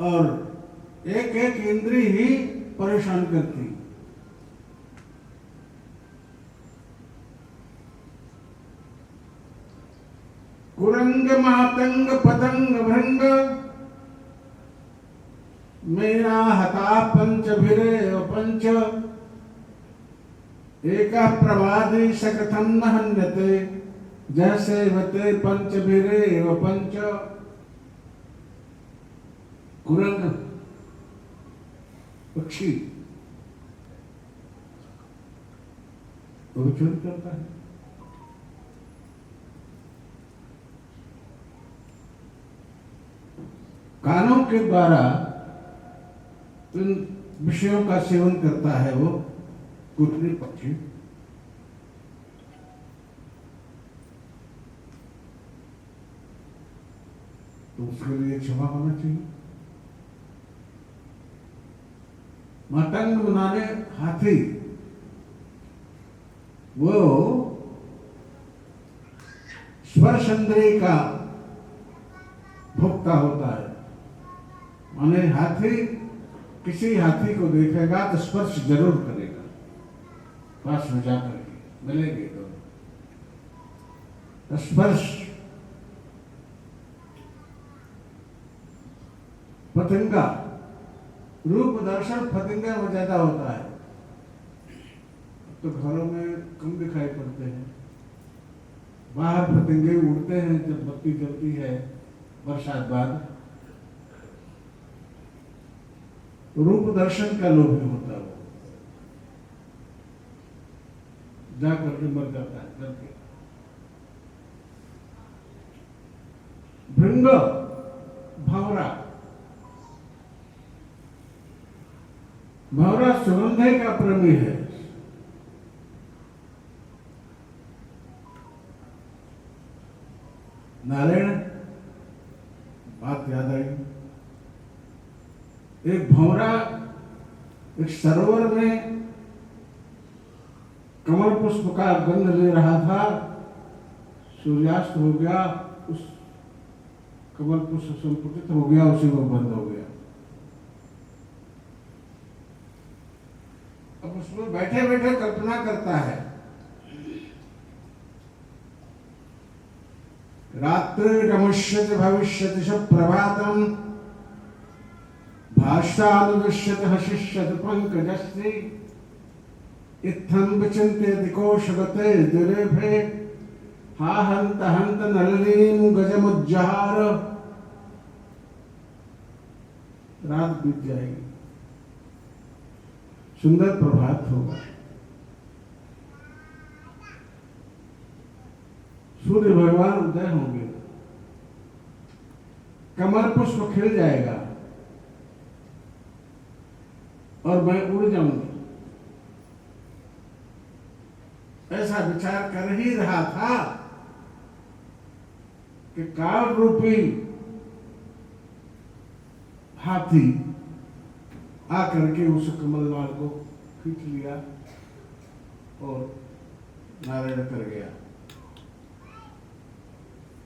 और एक एक इंद्रिय ही परेशान करती। कुरंग मातंग पतंग भृंग मेरा हता पंच भिरे पंच एक प्रवादी सकथम न हन्यते जैसे वते पंच भिरे व पंच। कुरंग पक्षी वो चोरी करता है। कानों के द्वारा इन विषयों का सेवन करता है वो कुरंगी पक्षी। तो उसके लिए क्षमा होना चाहिए। मतंग बनाने हाथी, वो स्पर्श इंद्रिय का भोक्ता होता है। माने हाथी किसी हाथी को देखेगा तो स्पर्श जरूर करेगा, पास में जाकर के मिलेंगे तो स्पर्श। पतंगा, रूप दर्शन पतंगा में ज्यादा होता है, तो घरों में कम दिखाई पड़ते हैं। बाहर पतंगे उड़ते हैं जब बत्ती जलती है बरसात बाद। रूप दर्शन का लोभी होता है, वो जा करके मर जाता है करके। भृंग, भंवरा, भंवरा सुगंध का प्रेमी है। नारायण, बात याद आई। एक भंवरा एक सरोवर में कमल पुष्प का गंध ले रहा था, सूर्यास्त हो गया, उस कमल पुष्प संकुचित हो गया, उसी में बंद हो गया। अब उसमें बैठे बैठे कल्पना करता है, रात्रि नमुष्यति भविष्यति स प्रभातम भाष्यानुदृश्यते हशिष्यति पंकजस्ति इत्थं विचिन्त्यति कोशगते दुरेभे हा हंत हंत नलिनीं गजमुज्जहार। रात बीत जाएगी, सुंदर प्रभात होगा, सूर्य भगवान उदय होंगे, कमल पुष्प खिल जाएगा और मैं उड़ जाऊंगा। ऐसा विचार कर ही रहा था कि काल रूपी हाथी आकर के उस कमलवाल को खींच लिया और नारायण कर गया।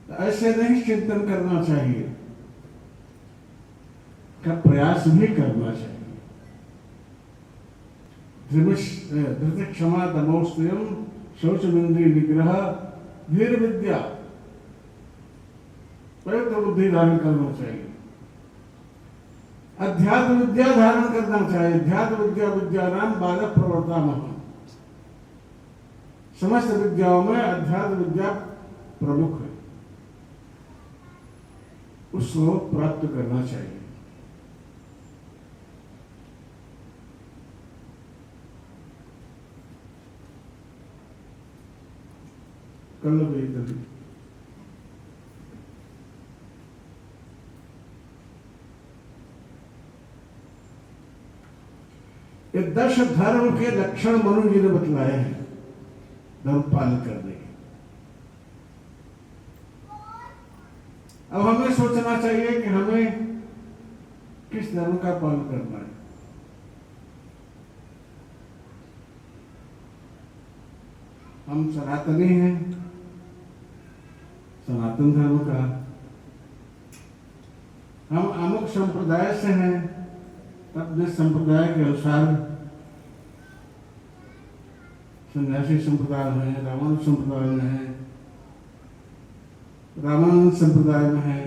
तो ऐसे नहीं चिंतन करना चाहिए, का प्रयास भी करना चाहिए। धृति क्षमा दमोस्त्रियम शौचमिंद्रिय निग्रह धीर विद्या, पवित्र बुद्धि धारण करना चाहिए। अध्यात्म विद्या धारण करना चाहिए। अध्यात्म विद्या विद्यानाम बालक प्रवर्तामह। समस्त विद्याओं में अध्यात्म विद्या प्रमुख है, उसको प्राप्त करना चाहिए। कल भी ये 10 धर्म के लक्षण मनु जी ने बतलाए हैं धर्म पालन करने के। अब हमें सोचना चाहिए कि हमें किस धर्म का पालन करना है। हम सनातनी हैं, सनातन धर्म का। हम अमुक संप्रदाय से हैं, अपने संप्रदाय के अनुसार सन्यासी संप्रदाय में है, रामानुज संप्रदाय में है, रामानंद संप्रदाय में है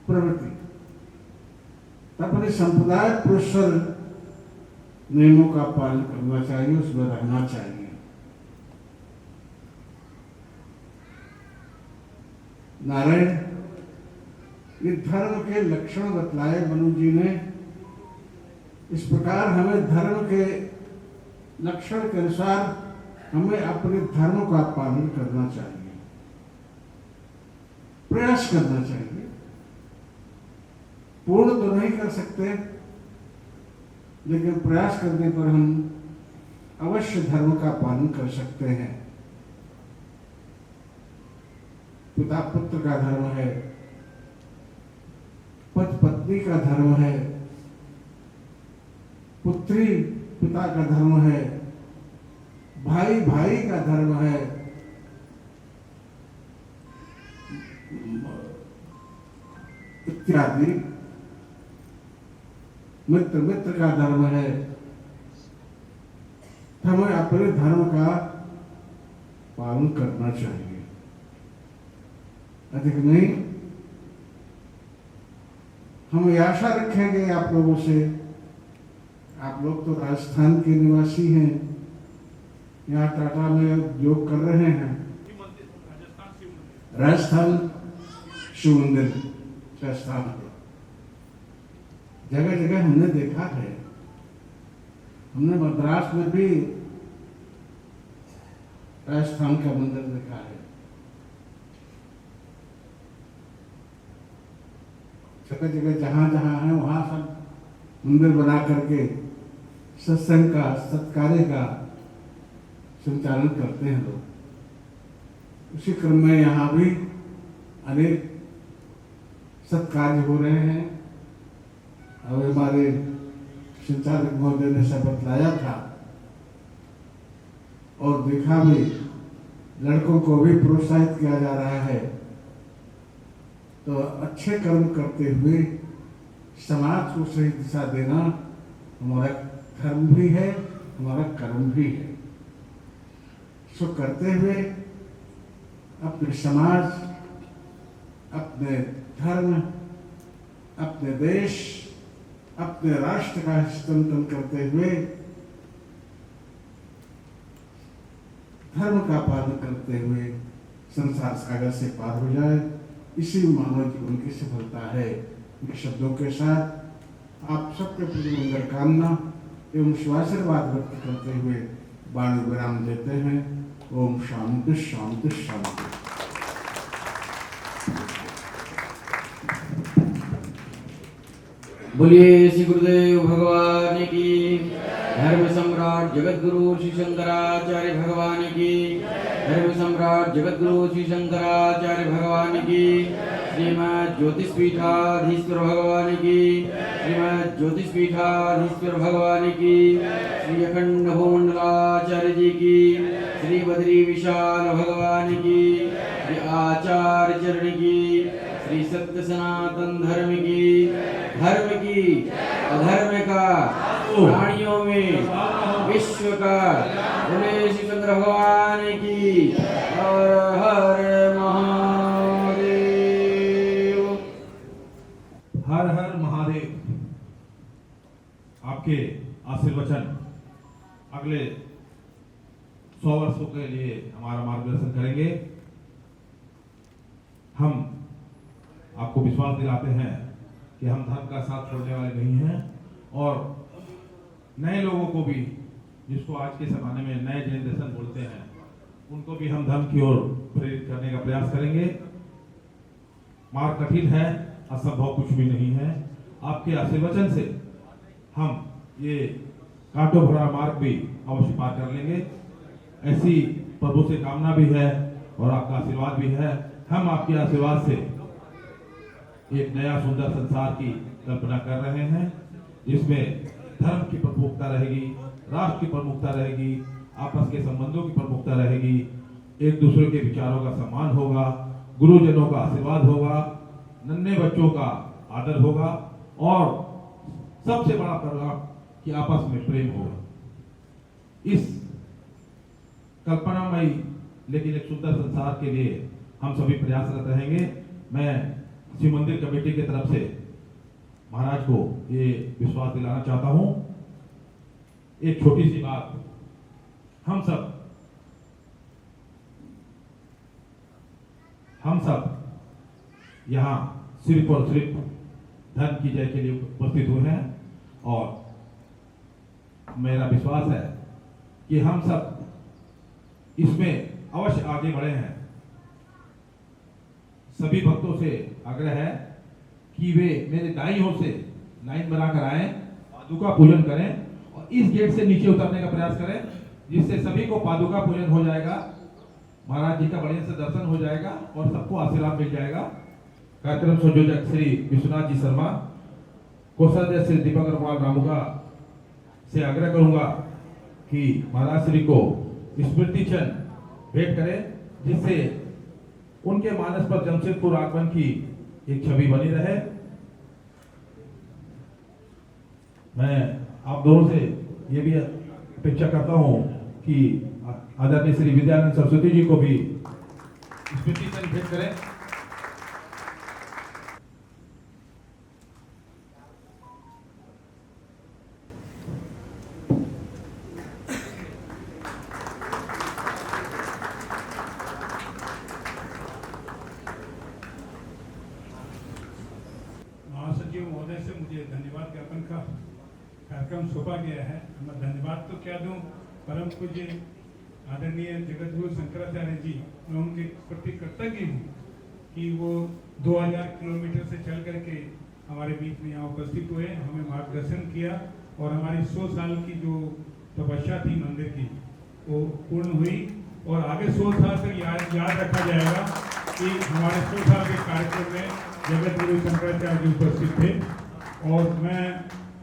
प्रवृत्ति। अपने संप्रदाय पुरुषर नियमों का पालन करना चाहिए, उसमें रहना चाहिए। नारायण ये धर्म के लक्षण बतलाए मनु जी ने। इस प्रकार हमें धर्म के लक्षण के अनुसार हमें अपने धर्म का पालन करना चाहिए, प्रयास करना चाहिए। पूर्ण तो नहीं कर सकते, लेकिन प्रयास करने पर हम अवश्य धर्म का पालन कर सकते हैं। पिता पुत्र का धर्म है, पति पत्नी का धर्म है, पुत्री पिता का धर्म है, भाई भाई का धर्म है, इत्यादि। मित्र मित्र का धर्म है। हमें अपने धर्म का पालन करना चाहिए, अधिक नहीं। हम ये आशा रखेंगे आप लोगों से, आप लोग तो राजस्थान के निवासी हैं, यहाँ टाटा में योग कर रहे हैं। राजस्थान शिव मंदिर राजस्थान के जगह जगह हमने देखा है। हमने मद्रास में भी राजस्थान का मंदिर देखा है। जगह जगह जहाँ जहाँ है वहाँ सब मंदिर बना करके सत्संग का, सत्कार्य का संचालन करते हैं लोग। उसी क्रम में यहाँ भी अनेक सत्कार्य हो रहे हैं। अब हमारे संचालक महोदय ने सब बतलाया था और देखा भी, लड़कों को भी प्रोत्साहित किया जा रहा है। तो अच्छे कर्म करते हुए समाज को सही दिशा देना हमारा धर्म भी है, हमारा कर्म भी है। सो करते हुए अपने समाज, अपने धर्म, अपने देश, अपने राष्ट्र का चिंतन करते हुए धर्म का पालन करते हुए संसार सागर से पार हो जाए, इसी मानव जीवन की सफलता है। इन शब्दों के साथ आप सबके प्रति मंगल कामना एवं शुभाशीर्वाद व्यक्त करते हुए वाणी विराम देते हैं। ओम शांति शांति शांति। बोलिए श्री गुरुदेव भगवान की, धर्म सम्राट जगत गुरु श्री शंकराचार्य भगवान की, धर्म सम्राट जगत गुरु श्री शंकराचार्य भगवान की, श्रीमद ज्योतिष पीठाधीश्वर भगवान की, श्रीमद ज्योतिष पीठाधीश्वर भगवान की, श्री अखंड भूमंडलाचार्य जी की, श्री बद्री विशाल भगवान की, श्री आचार्य चरण की, श्री सत्य सनातन धर्म की, धर्म की अधर्म का प्राणियों में विश्व का, बोले श्री चंद्र भगवान की। हर हर महादेव। हर हर महादेव। आपके आशीर्वचन अगले 100 वर्षों के लिए हमारा मार्गदर्शन करेंगे। हम आपको विश्वास दिलाते हैं कि हम धर्म का साथ छोड़ने वाले नहीं हैं और नए लोगों को भी, जिसको आज के ज़माने में नए जनरेशन बोलते हैं, उनको भी हम धर्म की ओर प्रेरित करने का प्रयास करेंगे। मार्ग कठिन है, असंभव कुछ भी नहीं है। आपके आशीर्वचन से हम ये कांटों भरा मार्ग भी अवश्य पार कर लेंगे, ऐसी प्रभु से कामना भी है और आपका आशीर्वाद भी है। हम आपके आशीर्वाद से एक नया सुंदर संसार की कल्पना कर रहे हैं, जिसमें धर्म की प्रमुखता रहेगी, राष्ट्र की प्रमुखता रहेगी, आपस के संबंधों की प्रमुखता रहेगी, एक दूसरे के विचारों का सम्मान होगा, गुरुजनों का आशीर्वाद होगा, नन्हे बच्चों का आदर होगा और सबसे बड़ा परिणाम कि आपस में प्रेम होगा। इस कल्पनामयी लेकिन एक सुंदर संसार के लिए हम सभी प्रयासरत रहेंगे। मैं शिव मंदिर कमेटी की तरफ से महाराज को ये विश्वास दिलाना चाहता हूं। एक छोटी सी बात, हम सब यहाँ सिर्फ और सिर्फ धर्म की जय के लिए उपस्थित हुए हैं और मेरा विश्वास है कि हम सब इसमें अवश्य आगे बढ़े हैं। सभी भक्तों से आग्रह है कि वे मेरे दाईं ओर से लाइन बनाकर आए, पादुका पूजन करें और इस गेट से नीचे उतरने का प्रयास करें, जिससे सभी को पादुका पूजन हो जाएगा, महाराज जी का बढ़िया से दर्शन हो जाएगा और सबको आशीर्वाद मिल जाएगा। कार्यक्रम संयोजक श्री विश्वनाथ जी शर्मा, कोषाध्यक्ष श्री दीपक अग्रवाल रामुका से आग्रह करूंगा कि महाराज श्री को स्मृति चिन्ह भेंट करें, जिससे उनके मानस पर जमशेदपुर आगमन की एक छवि बनी रहे। मैं आप दोनों से ये भी अपेक्षा करता हूं कि आदरणीय श्री विद्यानंद सरस्वती जी को भी स्मृति चिन्ह भेंट करें। महासचिव महोदय से मुझे धन्यवाद ज्ञापन का कार्यक्रम सौंपा गया है। मैं धन्यवाद तो क्या दूं, परम पूज्य आदरणीय जगत गुरु शंकराचार्य जी, मैं उनके प्रति कृतज्ञ हूँ कि वो 2000 किलोमीटर से चल करके हमारे बीच में यहाँ उपस्थित हुए, हमें मार्गदर्शन किया और हमारी 100 साल की जो तपस्या थी मंदिर की वो पूर्ण हुई और आगे 100 साल तक याद रखा जाएगा कि हमारे 100 साल के कार्यक्रम में जगत गुरु शंकराचार्य जी उपस्थित थे। और मैं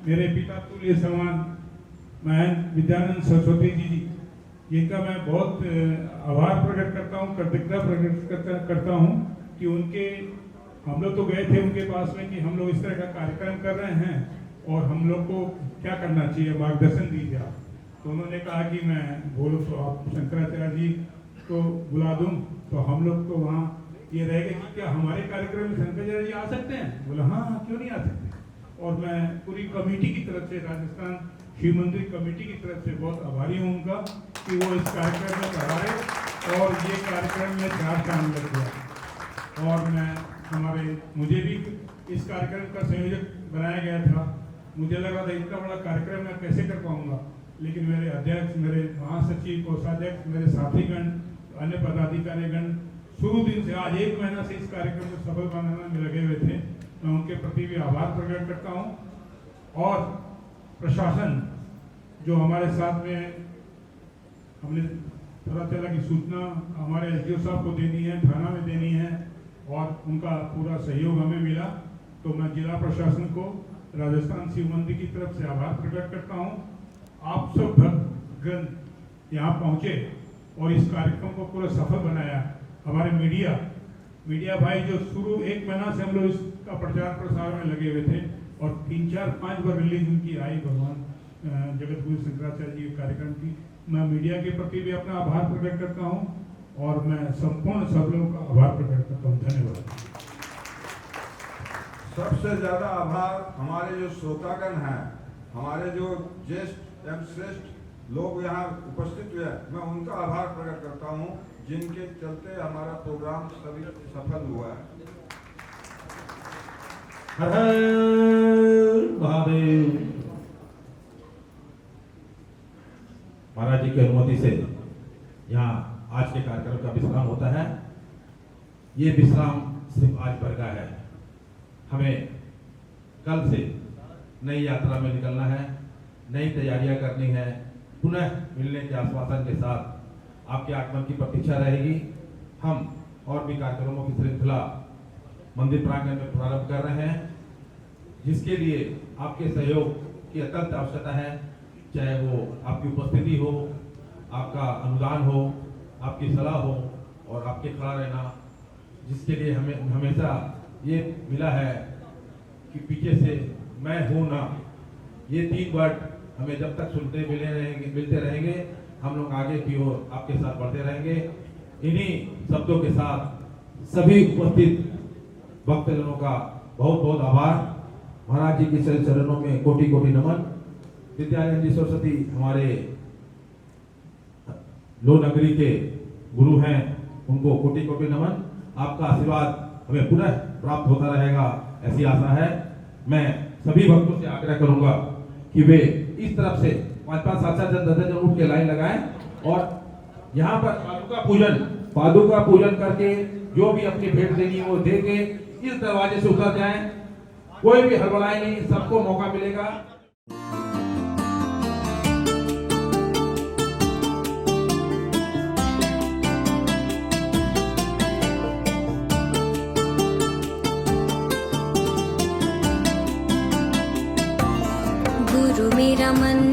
मेरे पिता तुल्य समान महंत विद्यानंद सरस्वती जी जिनका मैं बहुत आभार प्रकट करता हूँ, कृतज्ञता प्रकट करता हूँ कि उनके, हम लोग तो गए थे उनके पास में कि हम लोग इस तरह का कार्यक्रम कर रहे हैं और हम लोग को क्या करना चाहिए, मार्गदर्शन दीजिए आप। तो उन्होंने कहा कि मैं बोलो तो आप शंकराचार्य जी को बुला दूं, तो हम लोग तो वहाँ ये रहेगा कि क्या हमारे कार्यक्रम में शंकराचार्य जी आ सकते हैं? बोला हाँ, क्यों नहीं आ सकते। और मैं पूरी कमेटी की तरफ से, राजस्थान शिव मंदिर कमेटी की तरफ से बहुत आभारी हूँ उनका कि वो इस कार्यक्रम में पधारे और ये कार्यक्रम में 4 चांद लग गया। और मुझे भी इस कार्यक्रम का संयोजक बनाया गया था। मुझे लग रहा था इतना बड़ा कार्यक्रम मैं कैसे कर पाऊंगा, लेकिन मेरे अध्यक्ष, मेरे महासचिव, कोषाध्यक्ष, मेरे साथीगण, अन्य पदाधिकारीगण शुरू दिन से आज 1 महीना से इस कार्यक्रम को सफल बनाने में लगे हुए थे। मैं उनके प्रति भी आभार प्रकट करता हूँ। और प्रशासन जो हमारे साथ में, हमने पता चला कि सूचना हमारे एसडीओ साहब को देनी है, थाना में देनी है, और उनका पूरा सहयोग हमें मिला। तो मैं जिला प्रशासन को राजस्थान शिव मंदिर की तरफ से आभार प्रकट करता हूँ। आप सब भक्तगण यहाँ पहुँचे और इस कार्यक्रम को पूरा सफल बनाया। हमारे मीडिया भाई जो शुरू 1 महीना से हम लोग इसका प्रचार प्रसार में लगे हुए थे और 3, 4, 5 बार रिलीज उनकी आई भगवान जगत गुरु शंकराचार्य जी के कार्यक्रम की। मैं मीडिया के प्रति भी अपना आभार प्रकट करता हूँ और मैं संपूर्ण सब लोगों का आभार प्रकट करता हूँ। धन्यवाद। सबसे ज्यादा आभार हमारे जो श्रोतागण हैं, हमारे जो ज्येष्ठ एवं श्रेष्ठ लोग यहाँ उपस्थित हुए, मैं उनका आभार प्रकट करता हूँ, जिनके चलते हमारा प्रोग्राम सभी सफल हुआ है। हर हर महादेव। महाराज जी की अनुमति से यहाँ आज के कार्यक्रम का विश्राम होता है। ये विश्राम सिर्फ आज भर का है। हमें कल से नई यात्रा में निकलना है, नई तैयारियां करनी है। पुनः मिलने के आश्वासन के साथ आपके आगमन की प्रतीक्षा रहेगी। हम और भी कार्यक्रमों की श्रृंखला मंदिर प्रांगण में प्रारंभ कर रहे हैं, जिसके लिए आपके सहयोग की अत्यंत आवश्यकता है। चाहे वो आपकी उपस्थिति हो, आपका अनुदान हो, आपकी सलाह हो और आपके खड़ा रहना, जिसके लिए हमें हमेशा ये मिला है कि पीछे से मैं हूं ना, ये 3 वर्ड हमें जब तक मिलते रहेंगे, हम लोग आगे की ओर आपके साथ बढ़ते रहेंगे। इन्हीं शब्दों के साथ सभी उपस्थित भक्तजनों का बहुत बहुत आभार। महाराज जी के चरणों में कोटि कोटि नमन। विद्यानंद जी सरस्वती हमारे लो नगरी के गुरु हैं, उनको कोटि कोटि नमन। आपका आशीर्वाद हमें पुनः प्राप्त होता रहेगा, ऐसी आशा है। मैं सभी भक्तों से आग्रह करूंगा कि वे इस तरफ से 5-5, 7-7 जन 10 जन उठ के लाइन लगाएं और यहाँ पर पादुका पूजन करके जो भी अपनी भेंट देनी है वो दे के इस दरवाजे से उतर जाएं। कोई भी हड़बड़ाए नहीं, सबको मौका मिलेगा। गुरु मेरा मन